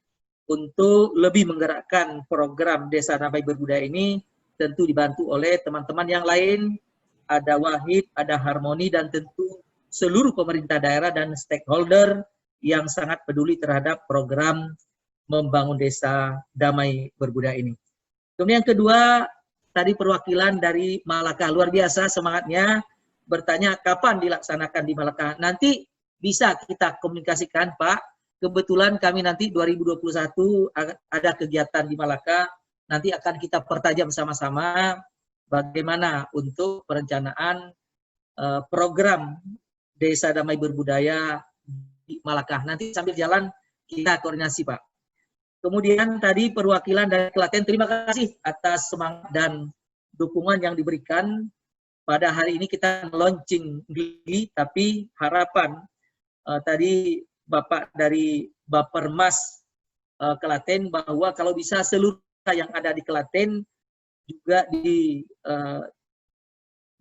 untuk lebih menggerakkan program Desa Damai Berbudaya ini, tentu dibantu oleh teman-teman yang lain, ada Wahid, ada Harmoni, dan tentu seluruh pemerintah daerah dan stakeholder yang sangat peduli terhadap program membangun Desa Damai Berbudaya ini. Kemudian yang kedua, tadi perwakilan dari Malaka, luar biasa semangatnya, bertanya kapan dilaksanakan di Malaka. Nanti bisa kita komunikasikan Pak, kebetulan kami nanti 2021 ada kegiatan di Malaka, nanti akan kita pertajam sama-sama bagaimana untuk perencanaan program Desa Damai Berbudaya di Malaka. Nanti sambil jalan kita koordinasi Pak. Kemudian tadi perwakilan dari Klaten, terima kasih atas semangat dan dukungan yang diberikan. Pada hari ini kita launching Gligi, tapi harapan tadi Bapak dari Bapermas Klaten bahwa kalau bisa seluruh yang ada di Klaten juga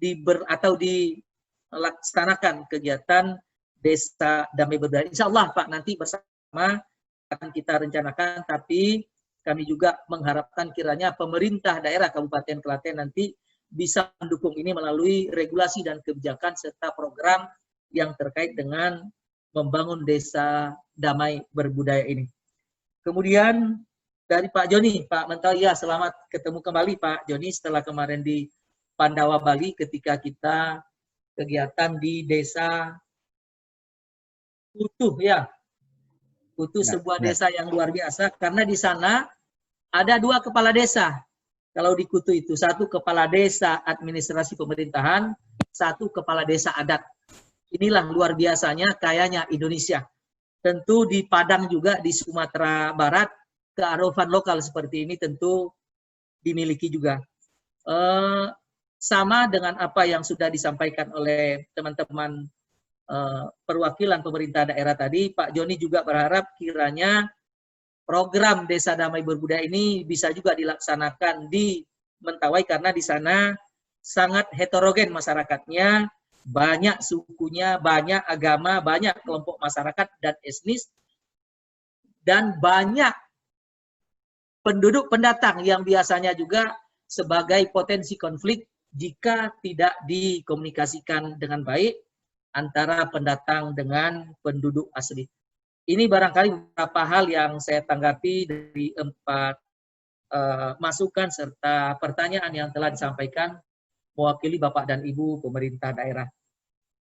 dilaksanakan kegiatan Desa Damai Berbudaya. Insya Allah Pak, nanti bersama akan kita rencanakan, tapi kami juga mengharapkan kiranya pemerintah daerah Kabupaten Klaten nanti bisa mendukung ini melalui regulasi dan kebijakan serta program yang terkait dengan membangun Desa Damai Berbudaya ini. Kemudian dari Pak Joni, Pak Mentawai, ya selamat ketemu kembali Pak Joni setelah kemarin di Pandawa, Bali ketika kita kegiatan di Desa Kutuh ya. Kutuh sebuah desa yang luar biasa karena di sana ada 2 kepala desa. Kalau di Kutuh itu, 1 kepala desa administrasi pemerintahan, 1 kepala desa adat. Inilah luar biasanya kayanya Indonesia. Tentu di Padang juga di Sumatera Barat, kearifan lokal seperti ini tentu dimiliki juga. Sama dengan apa yang sudah disampaikan oleh teman-teman perwakilan pemerintah daerah tadi, Pak Joni juga berharap kiranya program Desa Damai Berbudaya ini bisa juga dilaksanakan di Mentawai karena di sana sangat heterogen masyarakatnya, banyak sukunya, banyak agama, banyak kelompok masyarakat dan etnis, dan banyak penduduk pendatang yang biasanya juga sebagai potensi konflik jika tidak dikomunikasikan dengan baik antara pendatang dengan penduduk asli. Ini barangkali beberapa hal yang saya tanggapi dari 4 masukan serta pertanyaan yang telah disampaikan mewakili Bapak dan Ibu pemerintah daerah.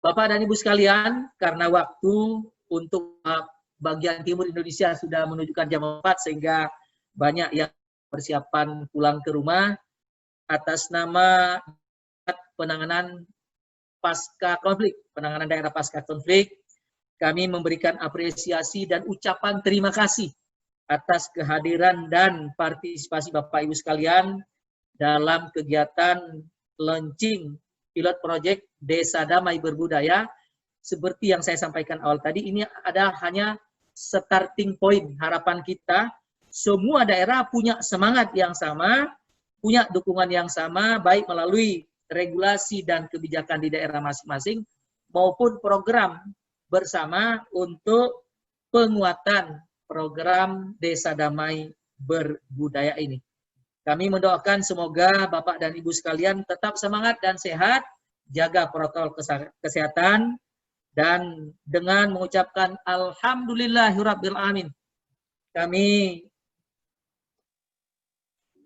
Bapak dan Ibu sekalian, karena waktu untuk bagian timur Indonesia sudah menunjukkan jam 4 sehingga banyak yang persiapan pulang ke rumah, atas nama penanganan pasca konflik, penanganan daerah pasca konflik, kami memberikan apresiasi dan ucapan terima kasih atas kehadiran dan partisipasi Bapak Ibu sekalian dalam kegiatan launching pilot project Desa Damai Berbudaya. Seperti yang saya sampaikan awal tadi, ini hanya starting point. Harapan kita semua daerah punya semangat yang sama, punya dukungan yang sama, baik melalui regulasi dan kebijakan di daerah masing-masing maupun program bersama untuk penguatan program Desa Damai Berbudaya ini. Kami mendoakan semoga Bapak dan Ibu sekalian tetap semangat dan sehat, jaga protokol kesehatan, dan dengan mengucapkan Alhamdulillahirabbil alamin, kami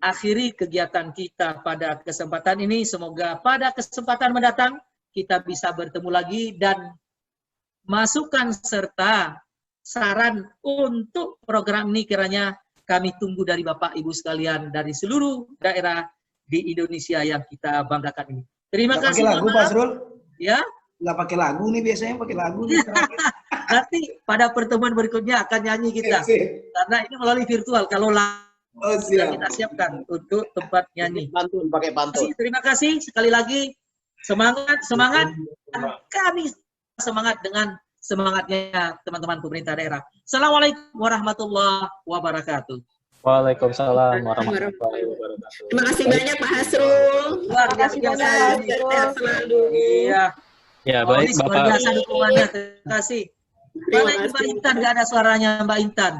akhiri kegiatan kita pada kesempatan ini. Semoga pada kesempatan mendatang kita bisa bertemu lagi dan masukan serta saran untuk program ini kiranya kami tunggu dari Bapak Ibu sekalian dari seluruh daerah di Indonesia yang kita banggakan ini. Terima kasih. Pakai lagu, Pak Asrul? Ya? Nggak pakai lagu nih, biasanya pakai lagu. Nih, nanti pada pertemuan berikutnya akan nyanyi kita. Karena ini melalui virtual. Kalau kita siapkan untuk tempat nyanyi. Pantun, pakai pantun. Terima kasih sekali lagi. Semangat. Kami semangat dengan semangatnya teman-teman pemerintah daerah. Assalamualaikum warahmatullahi wabarakatuh. Waalaikumsalam warahmatullahi wabarakatuh. Terima kasih banyak Pak Hasrul. Luar biasa. Sehat selalu. Iya. Ya, baik Luar Bapak. biasa dukungannya. Terima kasih. Mana Mbak Intan? Nggak ada suaranya Mbak Intan.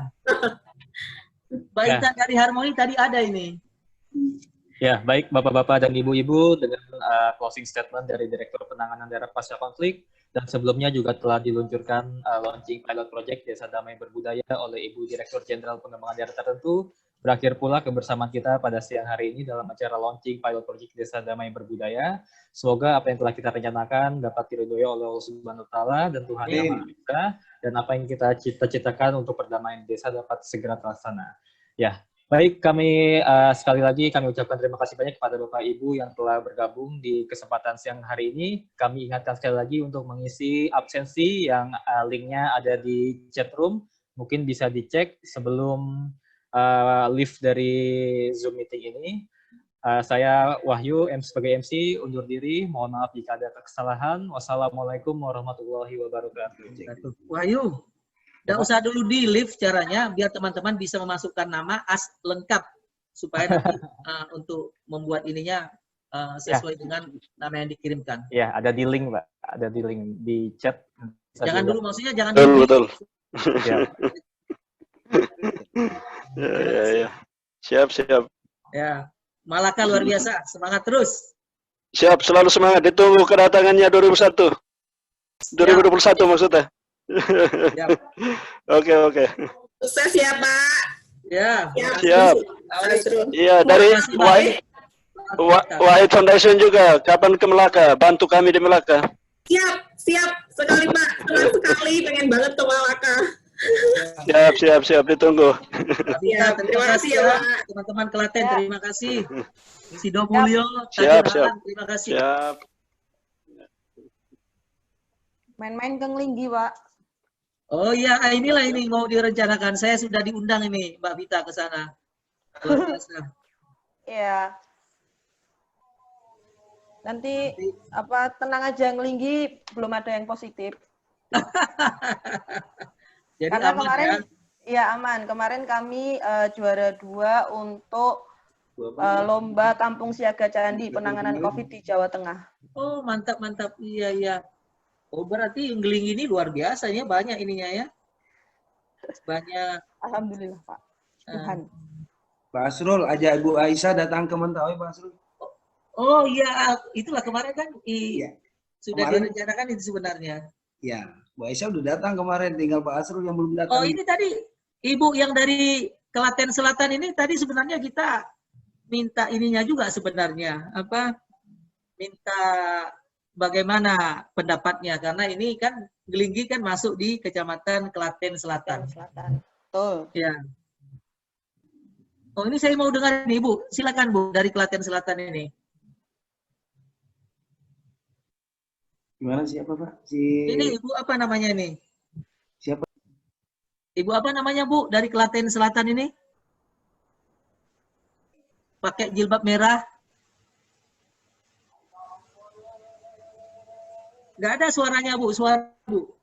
Mbak Intan dari Harmoni tadi ada ini. Ya, baik Bapak-Bapak dan Ibu-Ibu, dengan closing statement dari Direktur Penanganan Daerah Pasca Konflik, dan sebelumnya juga telah diluncurkan launching pilot project Desa Damai Berbudaya oleh Ibu Direktur Jenderal Pengembangan Daerah Tertentu. Berakhir pula kebersamaan kita pada siang hari ini dalam acara launching pilot project Desa Damai Berbudaya. Semoga apa yang telah kita rencanakan dapat diridhoi oleh Allah Subhanahu wa Ta'ala dan Tuhan Yang Maha Esa, dan apa yang kita cita-citakan untuk perdamaian desa dapat segera terlaksana. Ya. Baik, kami sekali lagi kami ucapkan terima kasih banyak kepada Bapak Ibu yang telah bergabung di kesempatan siang hari ini. Kami ingatkan sekali lagi untuk mengisi absensi yang linknya ada di chat room. Mungkin bisa dicek sebelum live dari Zoom meeting ini. Saya Wahyu sebagai MC undur diri. Mohon maaf jika ada kesalahan. Wassalamualaikum warahmatullahi wabarakatuh. Wahyu. Nggak usah dulu di live caranya, biar teman-teman bisa memasukkan nama lengkap supaya nanti untuk membuat ininya sesuai dengan nama yang dikirimkan. Ya, ada di link, Pak. Ada di link di chat. Jangan dulu, maksudnya jangan dulu. Betul. Ya. Ya. Siap. Ya, Malaka luar biasa, semangat terus. Siap, selalu semangat. Ditunggu kedatangannya 2021 maksudnya. Oke. Sukses ya Pak. Ya. Siap. Iya, dari Wahid Foundation juga. Kapan ke Melaka? Bantu kami di Melaka. Siap sekali Pak. Senang sekali, pengen banget ke Melaka. Siap. Ditunggu. Terima kasih ya Pak. Teman-teman Klaten, terima kasih. Sido Mulyo, siap. Terima kasih. Siap. Main-main ke Ngelinggi, Pak. Oh iya, inilah ini mau direncanakan. Saya sudah diundang ini, Mbak Vita, ke sana. Iya. Nanti tenang aja, Ngelinggi belum ada yang positif. Jadi karena aman, kemarin ya? Aman. Kemarin kami juara 2 untuk lomba Kampung Siaga Candi penanganan COVID di Jawa Tengah. Oh, mantap. Iya. Oh, berarti Ngelinggi ini luar biasa ya, banyak ininya ya. Banyak. Alhamdulillah, Pak. Tuhan. Pak Asrul, ajak Ibu Aisyah datang ke Mentawai, Pak Asrul. Oh iya, itulah kemarin kan sudah direncanakan itu sebenarnya. Ya, Bu Aisyah udah datang kemarin, tinggal Pak Asrul yang belum datang. Oh, ini tadi Ibu yang dari Klaten Selatan ini tadi sebenarnya kita minta ininya juga sebenarnya, apa? Minta bagaimana pendapatnya, karena ini kan Ngelinggi kan masuk di Kecamatan Klaten Selatan. Betul. Ya. Oh, ini saya mau dengar nih, Bu. Silakan, Bu, dari Klaten Selatan ini. Gimana siapa Pak? Ini Ibu apa namanya ini? Siapa? Ibu apa namanya, Bu, dari Klaten Selatan ini? Pakai jilbab merah. Nggak ada suaranya, Bu. Suara, Bu.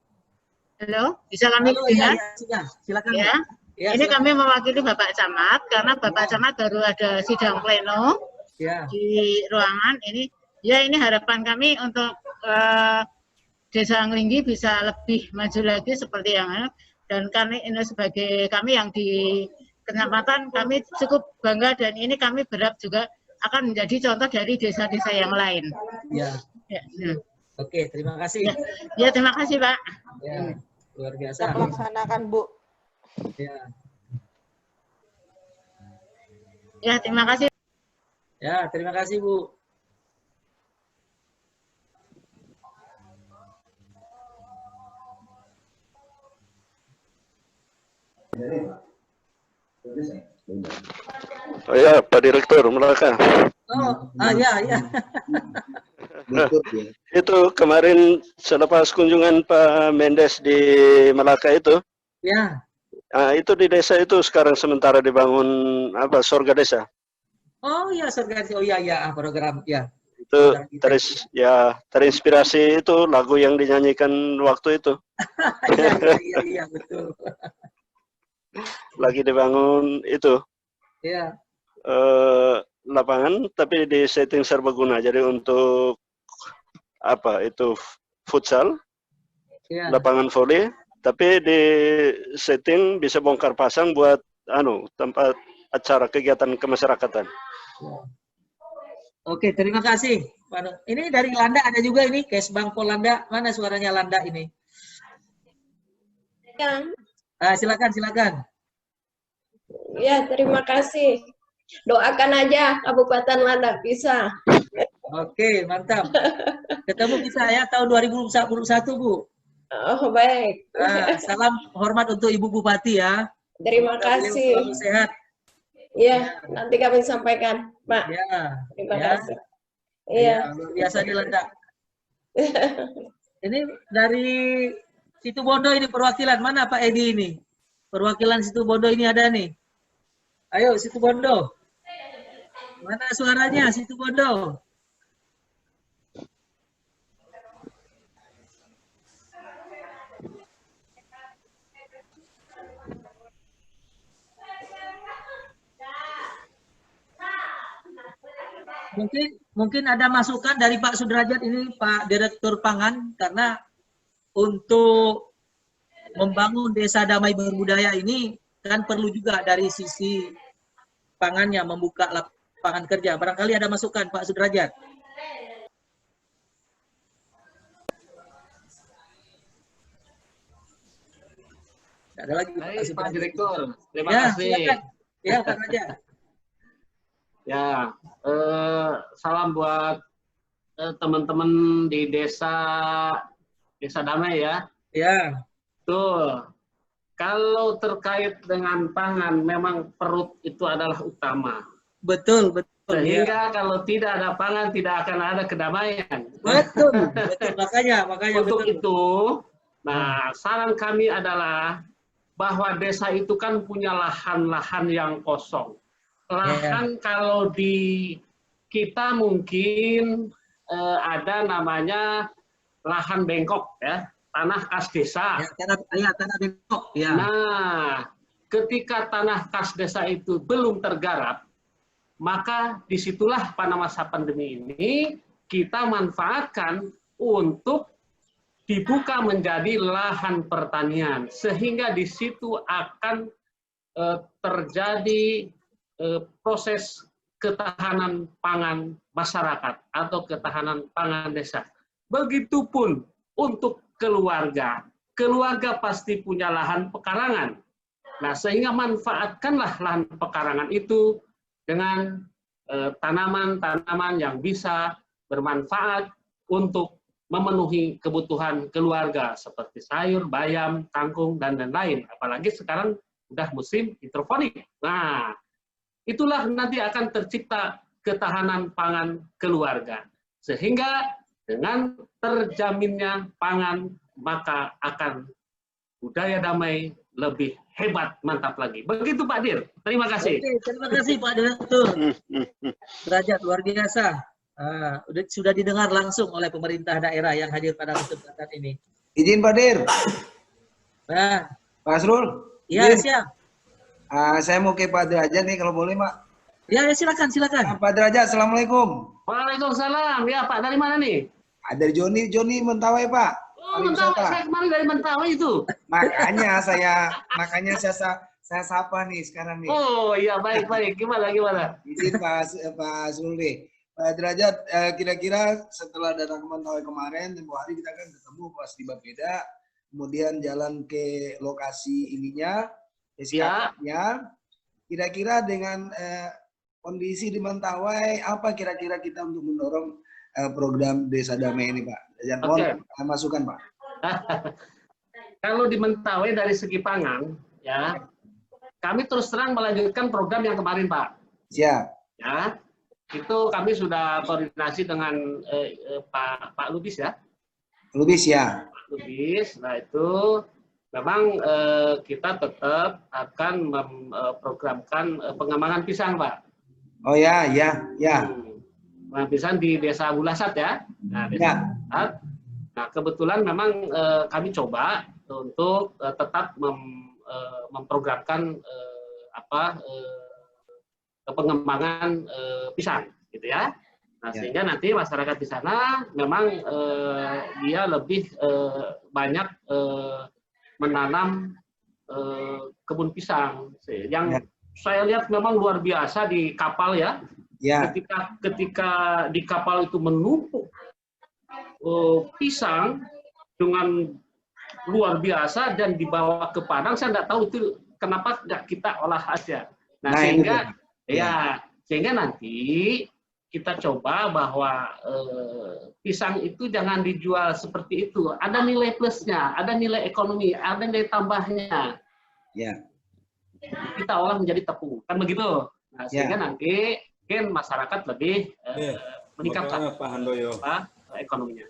Halo, bisa kami Halo, dengar? ya, silakan. Ya. Ya, Ini silakan. kami mewakili Bapak Camat karena Bapak Camat baru ada sidang pleno Ya. di ruangan ini. Ya, ini harapan kami untuk Desa Ngelinggi bisa lebih maju lagi seperti yang dan kami ini sebagai kami yang di kecamatan kami cukup bangga dan ini kami berharap juga akan menjadi contoh dari desa-desa yang lain. Ya. Ya. Oke, terima kasih. Ya, terima kasih Pak. Ya, luar biasa. Kita melaksanakan, Bu. Ya. Ya, terima kasih. Ya, terima kasih, Bu. Oh ya, Pak Direktur Melaka. Oh, ya. Itu kemarin selepas kunjungan Pak Mendes di Melaka itu, Ya. itu di desa itu sekarang sementara dibangun apa surga desa. Oh ya, oh ya, program ya. Itu terinspirasi itu lagu yang dinyanyikan waktu itu. Iya, betul. Lagi dibangun itu. Ya. Lapangan tapi di setting serbaguna. Jadi untuk apa itu futsal, Ya. lapangan volley, tapi di setting bisa bongkar pasang buat tempat acara kegiatan kemasyarakatan. Oke, terima kasih. Ini dari Landa ada juga ini, Kesbang Polanda. Mana suaranya Landa ini? Ya, Silakan. ya terima kasih. Doakan aja Kabupaten Landa bisa. Oke, mantap. Ketemu kita ya tahun 2021, Bu. Oh, baik. Salam hormat untuk Ibu Bupati ya. Terima kasih. Selalu sehat. Ya, nanti kami sampaikan, Pak. Ya. Terima Ya. kasih. Iya. Luar biasa di Landa. Ini dari Situbondo ini perwakilan. Mana Pak Edi ini? Perwakilan Situbondo ini ada nih. Ayo Situbondo. Mana suaranya Situbondo? Mungkin ada masukan dari Pak Sudrajat ini, Pak Direktur Pangan, karena untuk membangun desa damai berbudaya ini kan perlu juga dari sisi pangannya membuka lapangan kerja. Barangkali ada masukan Pak Sudrajat. Ada lagi Pak Direktur, terima kasih. Silakan. Ya Pak Raja. Ya, salam buat teman-teman di desa damai ya. Ya. Tuh, kalau terkait dengan pangan, memang perut itu adalah utama. Betul. Sehingga kalau tidak ada pangan, tidak akan ada kedamaian. Betul. Makanya. Untuk itu, nah saran kami adalah bahwa desa itu kan punya lahan-lahan yang kosong. Lahan kalau di kita mungkin ada namanya lahan bengkok ya, tanah kas desa. Tanah bengkok ya. Nah, ketika tanah kas desa itu belum tergarap, maka disitulah pada masa pandemi ini kita manfaatkan untuk dibuka menjadi lahan pertanian, sehingga di situ akan terjadi proses ketahanan pangan masyarakat atau ketahanan pangan desa. Begitupun untuk keluarga. Keluarga pasti punya lahan pekarangan. Nah, sehingga manfaatkanlah lahan pekarangan itu dengan tanaman-tanaman yang bisa bermanfaat untuk memenuhi kebutuhan keluarga seperti sayur, bayam, kangkung, dan lain-lain. Apalagi sekarang sudah musim hidroponik. Nah, itulah nanti akan tercipta ketahanan pangan keluarga. Sehingga dengan terjaminnya pangan, maka akan budaya damai lebih hebat, mantap lagi. Begitu Pak Dir. Terima kasih. Oke, terima kasih Pak Direktur. Derajat luar biasa. Sudah didengar langsung oleh pemerintah daerah yang hadir pada kesempatan ini. Izin Pak Dir. Nah, Pak Asrul. Iya, siap. Saya mau ke Pak Derajat nih kalau boleh, Pak. Ya, silakan, silakan. Pak Derajat, Assalamualaikum. Waalaikumsalam. Ya Pak, dari mana nih? Dari Joni Mentawai, Pak. Oh, Mentawai, saya kemarin dari Mentawai itu. Makanya saya sapa nih sekarang nih. Oh iya, baik. Gimana? Izin Pak Asrul nih. Pak Derajat, kira-kira setelah datang ke Mentawai kemarin, tempoh hari kita kan ketemu pas di Bapeda, kemudian jalan ke lokasi ininya, SKK-nya. Kira-kira dengan kondisi di Mentawai, apa kira-kira kita untuk mendorong program Desa Damai ini, Pak? Jangan mohon masukan, Pak. Kalau di Mentawai dari segi pangan, ya, kami terus terang melanjutkan program yang kemarin, Pak. Siap. Ya, itu kami sudah koordinasi dengan Pak Lubis ya. Lubis ya. Pak Lubis, nah itu memang kita tetap akan memprogramkan pengembangan pisang, Pak. Oh ya. Pengembangan pisang di Desa Bulasat ya. Nah, Desa Bulasat. Nah, kebetulan memang kami coba untuk tetap memprogramkan pengembangan pisang, gitu ya. Nah, sehingga nanti masyarakat di sana memang dia lebih banyak menanam kebun pisang. Yang saya lihat memang luar biasa di kapal ya. Ketika di kapal itu menumpuk pisang dengan luar biasa dan dibawa ke Padang, saya nggak tahu itu kenapa nggak kita olah aja. Nah, sehingga nanti kita coba bahwa pisang itu jangan dijual seperti itu. Ada nilai plusnya, ada nilai ekonomi, ada nilai tambahnya. Ya. Kita olah menjadi tepung, kan begitu. Nah, sehingga nanti mungkin masyarakat lebih meningkatkan ekonominya.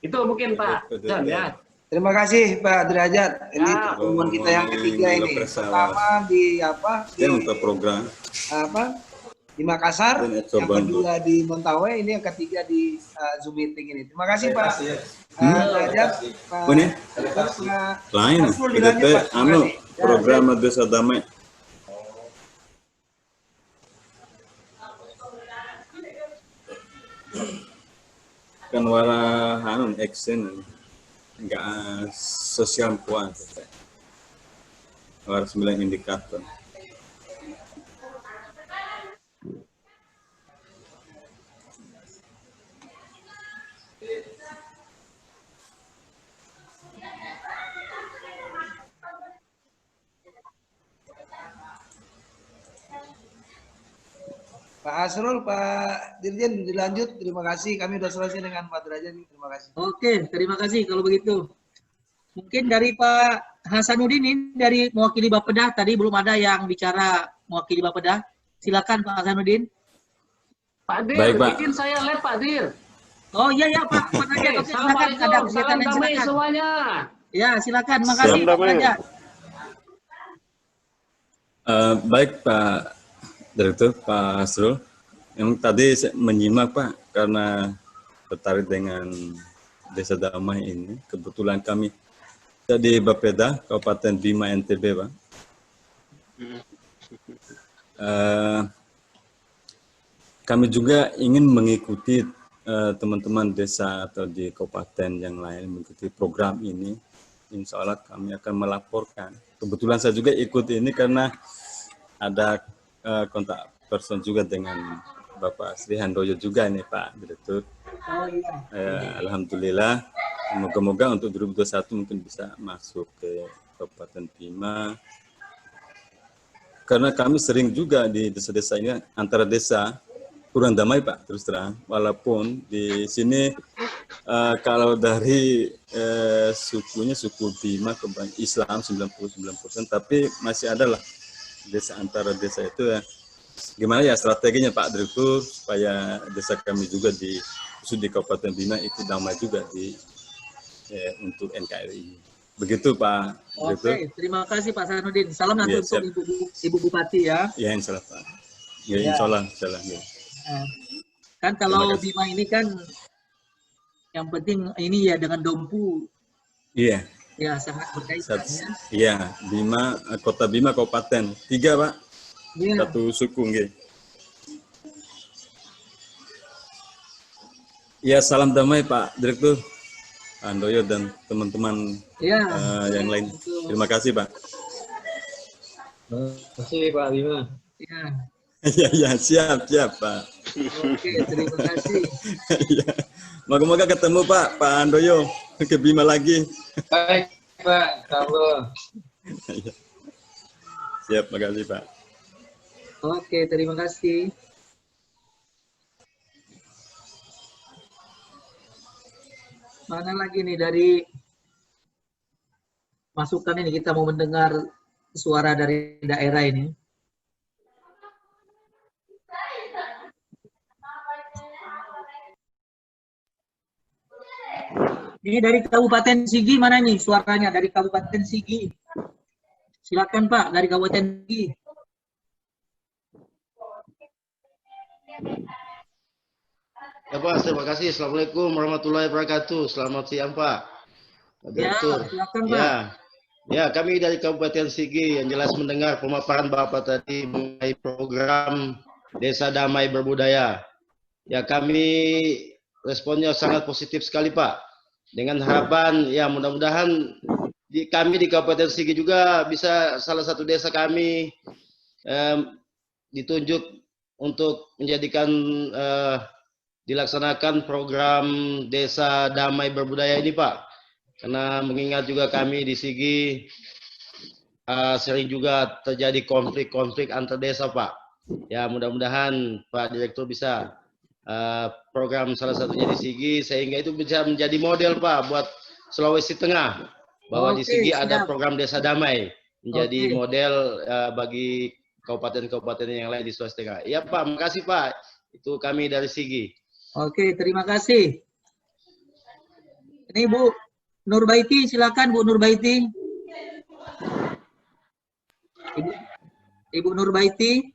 Itu mungkin Pak John ya. Terima kasih Pak Derajat. Ini pertemuan kita yang ketiga ini. Pertama di untuk program. Di Makassar, yang kedua di Mentawai, ini yang ketiga di Zoom meeting ini. Terima kasih Pak Derajat. Lain, program Desa Damai. Kan wara action enggak sosial puan. Wara 9 indikator. Pak Asrul, Pak Dirjen dilanjut. Terima kasih. Kami sudah selesai dengan Pak Derajat. Terima kasih. Oke, terima kasih kalau begitu. Mungkin dari Pak Hasanuddin ini dari mewakili Bapeda, tadi belum ada yang bicara mewakili Bapeda. Silakan Pak Hasanuddin. Pak Dir, bikin saya live Pak Dir. Oh iya Pak. Pak Derajat, silakan. Ada kegiatan yang silakan. Semuanya. Ya, silakan. Makasih Pak Derajat. Baik Pak Direktur, Pak Asrul, yang tadi saya menyimak Pak, karena tertarik dengan Desa Damai ini. Kebetulan kami di Bapeda, Kabupaten Bima, NTB Pak. Kami juga ingin mengikuti teman-teman desa atau di kabupaten yang lain mengikuti program ini. Insya Allah kami akan melaporkan. Kebetulan saya juga ikut ini karena ada kontak person juga dengan Bapak Sri Handoyo juga nih Pak Direktur. Alhamdulillah Moga-moga untuk 2021 mungkin bisa masuk ke Kabupaten Bima. Karena kami sering juga di desa-desa ini antara desa kurang damai Pak, terus terang. Walaupun di sini kalau dari sukunya suku Bima Islam 99%, tapi masih ada lah desa antara desa itu ya. Gimana ya strateginya Pak Direktur supaya desa kami juga di khusus di Kabupaten Bima itu damai juga di untuk NKRI. Begitu Pak Direktur. Oke, terima kasih Pak Sanudin. Salam nanti untuk Ibu Bupati ya. Ya, insya Allah Pak. Ya, insya Allah. Ya. Kan kalau Bima ini kan yang penting ini ya dengan Dompu. Iya. Ya, sangat berkaitan ya. Iya, Bima, Kota Bima Kabupaten. 3 Pak. Ya. 1 suku nggih. Ya, salam damai Pak Direktur. Andoyo dan teman-teman yang lain. Terima kasih Pak. Terima kasih Pak Bima. Ya, siap Pak. Oke, terima kasih. Moga-moga ketemu Pak Andoyo ke Bima lagi. Baik Pak, kalau. Siap, makasih Pak. Oke, terima kasih. Mana lagi nih dari masukan ini, kita mau mendengar suara dari daerah ini. Ini dari Kabupaten Sigi, mana nih suaranya dari Kabupaten Sigi? Silakan Pak, dari Kabupaten Sigi. Ya Pak, terima kasih. Assalamualaikum warahmatullahi wabarakatuh. Selamat siang Pak. Direktur. Silakan Pak. Ya, kami dari Kabupaten Sigi yang jelas mendengar pemaparan Bapak tadi mengenai program Desa Damai Berbudaya. Ya, kami responnya sangat positif sekali Pak. Dengan harapan ya mudah-mudahan kami di Kabupaten Sigi juga bisa salah satu desa kami ditunjuk untuk menjadikan dilaksanakan program Desa Damai Berbudaya ini Pak. Karena mengingat juga kami di Sigi sering juga terjadi konflik-konflik antar desa Pak. Ya mudah-mudahan Pak Direktur bisa program salah satunya di Sigi sehingga itu bisa menjadi model Pak buat Sulawesi Tengah. Bahwa di Sigi ada program Desa Damai menjadi model bagi kabupaten-kabupaten yang lain di Sulawesi Tengah. Iya Pak, makasih Pak. Itu kami dari Sigi. Oke, terima kasih. Ini Bu Nurbaiti, silakan Bu Nurbaiti. Ibu Nurbaiti.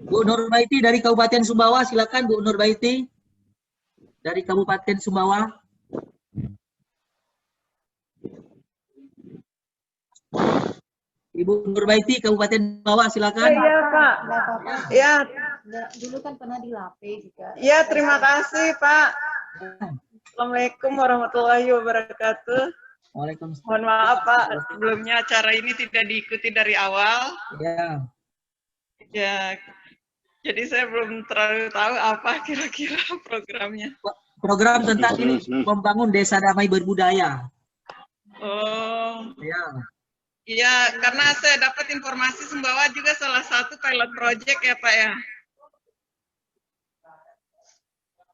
Bu Nurbaiti dari Kabupaten Sumbawa, silakan Bu Nurbaiti. Dari Kabupaten Sumbawa. Ibu Nurbaiti, Kabupaten Sumbawa, silakan. Iya Pak. Ya. Dulu kan pernah di LAPE juga. Ya, terima kasih Pak. Assalamualaikum warahmatullahi wabarakatuh. Waalaikumsalam. Mohon maaf Pak, sebelumnya acara ini tidak diikuti dari awal. Ya. Ya, jadi saya belum terlalu tahu apa kira-kira programnya. Program tentang ini membangun desa damai berbudaya. Oh. Ya. Iya, karena saya dapat informasi Sumbawa juga salah satu pilot project ya Pak ya.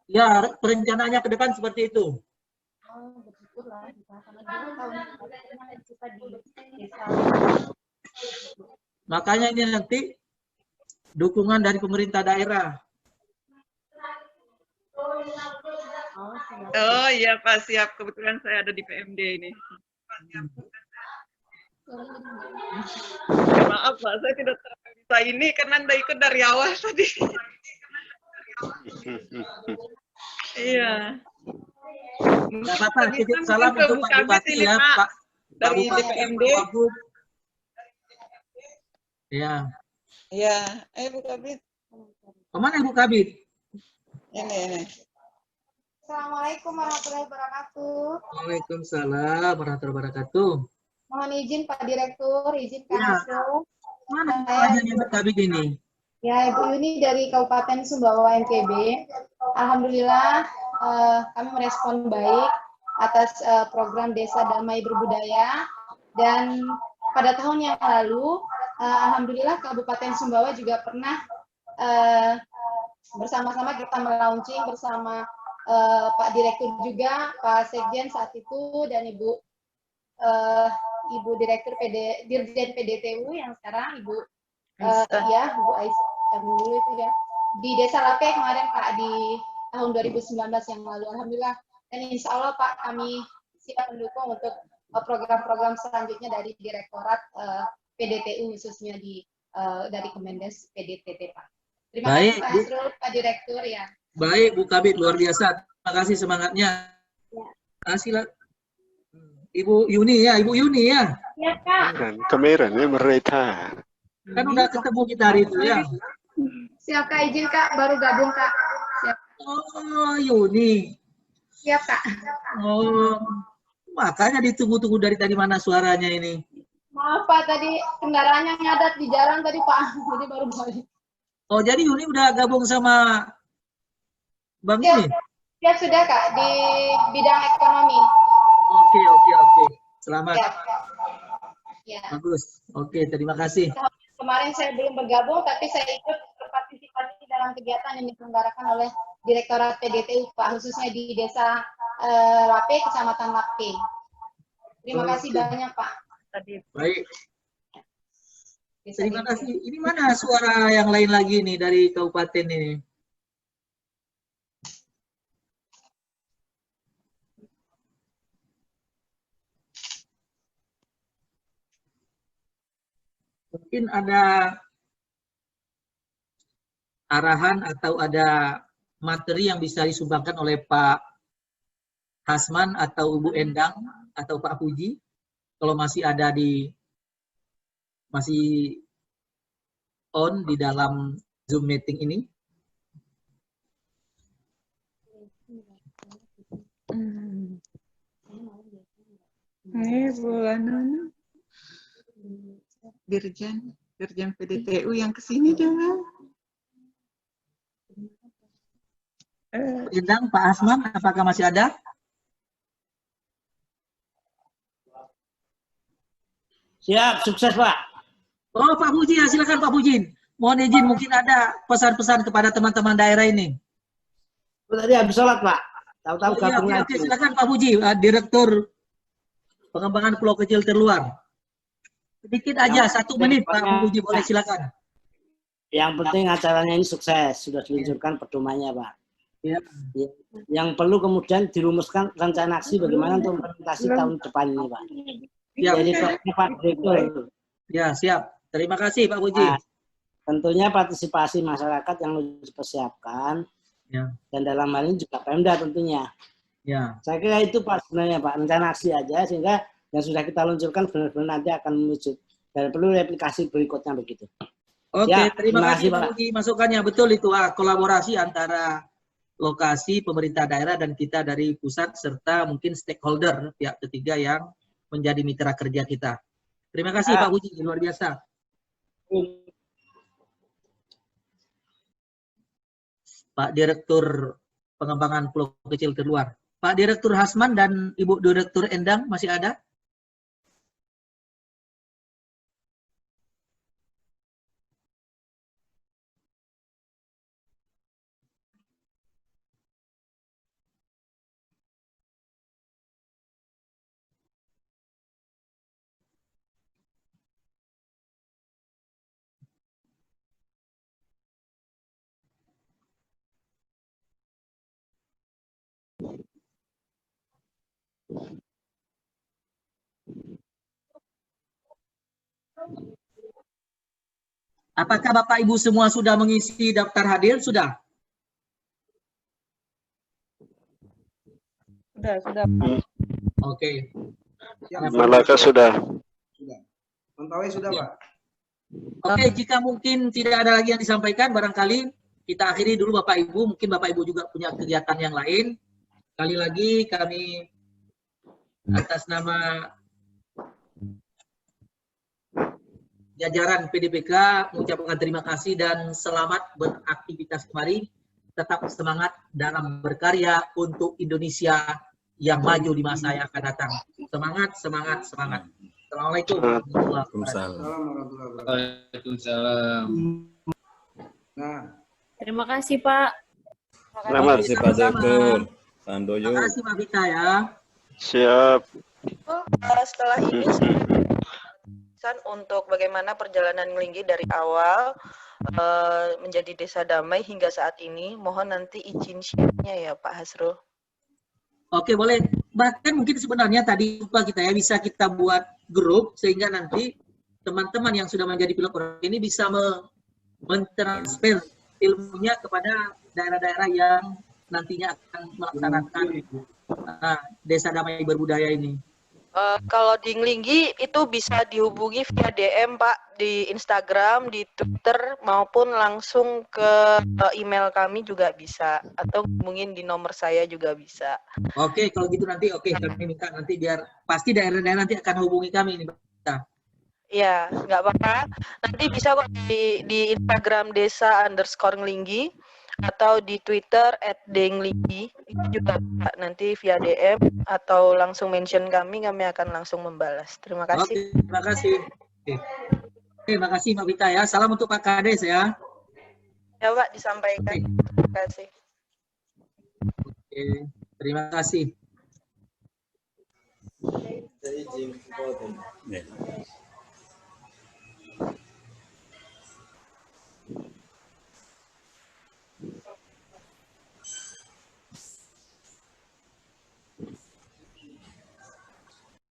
Ya, perencanaannya ke depan seperti itu. Oh, begitulah. Karena dulu tahun kita di desa. Makanya ini nanti dukungan dari pemerintah daerah. Oh iya Pak, siap. Kebetulan saya ada di PMD ini. Ya, maaf Pak, saya tidak bisa ini karena Anda ikut dari awal tadi. Iya. Tidak apa-apa, titip salam untuk Pak Bupati ya, Pak. Dari DPMD. Ya. Iya, Bu Kabit. Kemana Ibu Kabit? Ini. Assalamualaikum warahmatullahi wabarakatuh. Waalaikumsalam warahmatullahi wabarakatuh. Mohon izin Pak Direktur, izin Kak Ya. Hasrul. Mana Saya aja Ibu Kabit ini? Ya, Ibu Yuni dari Kabupaten Sumbawa NTB. Alhamdulillah kami merespon baik atas program Desa Damai Berbudaya, dan pada tahun yang lalu alhamdulillah Kabupaten Sumbawa juga pernah bersama-sama kita melaunching bersama Pak Direktur juga, Pak Sekjen saat itu, dan Ibu Direktur Dirjen PDTU yang sekarang Ibu ya, Bu Aisyah dulu itu ya. Di Desa Lape kemarin Pak, di tahun 2019 yang lalu. Alhamdulillah. Dan insya Allah Pak, kami siap mendukung untuk program-program selanjutnya dari Direktorat PDTU, khususnya dari Kemendes PDTT Pak. Terima Baik, kasih Pak Hasrul, Pak Direktur ya. Baik Bu Kabit, luar biasa. Terima kasih semangatnya. Kasih Ibu Yuni ya, Ibu Yuni ya. Ya Kak. Dan kameranya mereka. Kan udah ketemu kita hari itu ya. Siap Kak, izin Kak, baru gabung Kak. Siap. Oh, Yuni. Siap Kak. Oh, makanya ditunggu-tunggu dari tadi mana suaranya ini. Maaf Pak, tadi kendaraannya ngadat di jalan tadi Pak, jadi baru balik. Oh, jadi Yuni udah gabung sama Bang ini? Ya sudah Kak, di bidang ekonomi. Oke. Selamat. Ya. Bagus. Oke, terima kasih. Kemarin saya belum bergabung, tapi saya ikut berpartisipasi dalam kegiatan yang diselenggarakan oleh Direktorat PDTU Pak, khususnya di Desa Lape, Kecamatan Lape. Terima kasih banyak Pak. Baik. Terima kasih. Ini mana suara yang lain lagi nih dari kabupaten ini? Mungkin ada arahan atau ada materi yang bisa disumbangkan oleh Pak Hasman atau Ibu Endang atau Pak Puji, kalau masih ada masih on di dalam Zoom meeting ini. bulan Dirjen PDTU yang kesini dong. Endang, Pak Hasman, apakah masih ada? Siap, sukses Pak. Oh, Pak Puji, silakan Pak Puji. Mohon izin, mungkin ada pesan-pesan kepada teman-teman daerah ini. Tadi habis sholat Pak. Tahu-tahu gabung Oke, silakan Pak Puji, Direktur Pengembangan Pulau Kecil Terluar. Sedikit aja, 1 menit Pak Puji, boleh silakan. Yang penting acaranya ini sukses, sudah diluncurkan pedomannya Pak. Ya. Yang perlu kemudian dirumuskan rencana aksi bagaimana untuk implementasi tahun depan ini Pak. Ya. Jadi Pak Direktur. Ya, siap. Terima kasih Pak Puji. Nah, tentunya partisipasi masyarakat yang harus dipersiapkan. Ya. Dan dalam hal ini juga Pemda tentunya. Ya. Saya kira itu Pak sebenarnya Pak, rencana aksi aja sehingga yang sudah kita luncurkan benar-benar nanti akan menuju dan perlu replikasi berikutnya begitu. Oke, Ya, terima kasih Pak Pak. Puji masukannya. Betul itu kolaborasi antara lokasi pemerintah daerah dan kita dari pusat serta mungkin stakeholder pihak ketiga yang menjadi mitra kerja kita. Terima kasih Pak Puji, luar biasa. Pak Direktur Pengembangan Pulau Kecil Terluar. Pak Direktur Hasman dan Ibu Direktur Endang masih ada? Apakah Bapak Ibu semua sudah mengisi daftar hadir? Sudah? Sudah. Oke. Malaka sudah. Sudah. Mentawai sudah Pak. Oke, jika mungkin tidak ada lagi yang disampaikan, barangkali kita akhiri dulu Bapak Ibu. Mungkin Bapak Ibu juga punya kegiatan yang lain. Sekali lagi kami atas nama jajaran PDPK mengucapkan terima kasih dan selamat beraktivitas kembali. Tetap semangat dalam berkarya untuk Indonesia yang maju di masa yang akan datang. Semangat, semangat, semangat. Assalamualaikum warahmatullahi wabarakatuh. Waalaikumsalam. Nah, Terima kasih, Pak. Terima kasih Pak Direktur. Sandoyo. Terima kasih Pak Vita ya. Siap. Setelah ini pesan untuk bagaimana perjalanan Ngelinggi dari awal menjadi desa damai hingga saat ini. Mohon nanti izin share-nya ya Pak Hasrul. Oke, boleh. Bahkan mungkin sebenarnya tadi lupa kita ya, bisa kita buat grup sehingga nanti teman-teman yang sudah menjadi pilot proyek ini bisa mentransfer ilmunya kepada daerah-daerah yang nantinya akan melaksanakan Desa Damai Berbudaya ini. Kalau di Ngelinggi itu bisa dihubungi via DM Pak di Instagram, di Twitter maupun langsung ke email kami juga bisa, atau hubungin di nomor saya juga bisa. Oke, kalau gitu nanti kami minta nanti biar pasti daerah-daerah nanti akan hubungi kami ini Pak. Iya, nggak apa-apa. Nanti bisa kok di Instagram desa_ngelinggi atau di Twitter @denglinggi. Itu juga bisa nanti via DM atau langsung mention kami akan langsung membalas. Terima kasih. Oke, terima kasih. Oke, terima kasih Mbak Vita ya. Salam untuk Pak Kades ya. Ya Pak, disampaikan. Terima kasih. Oke, terima kasih. Ya.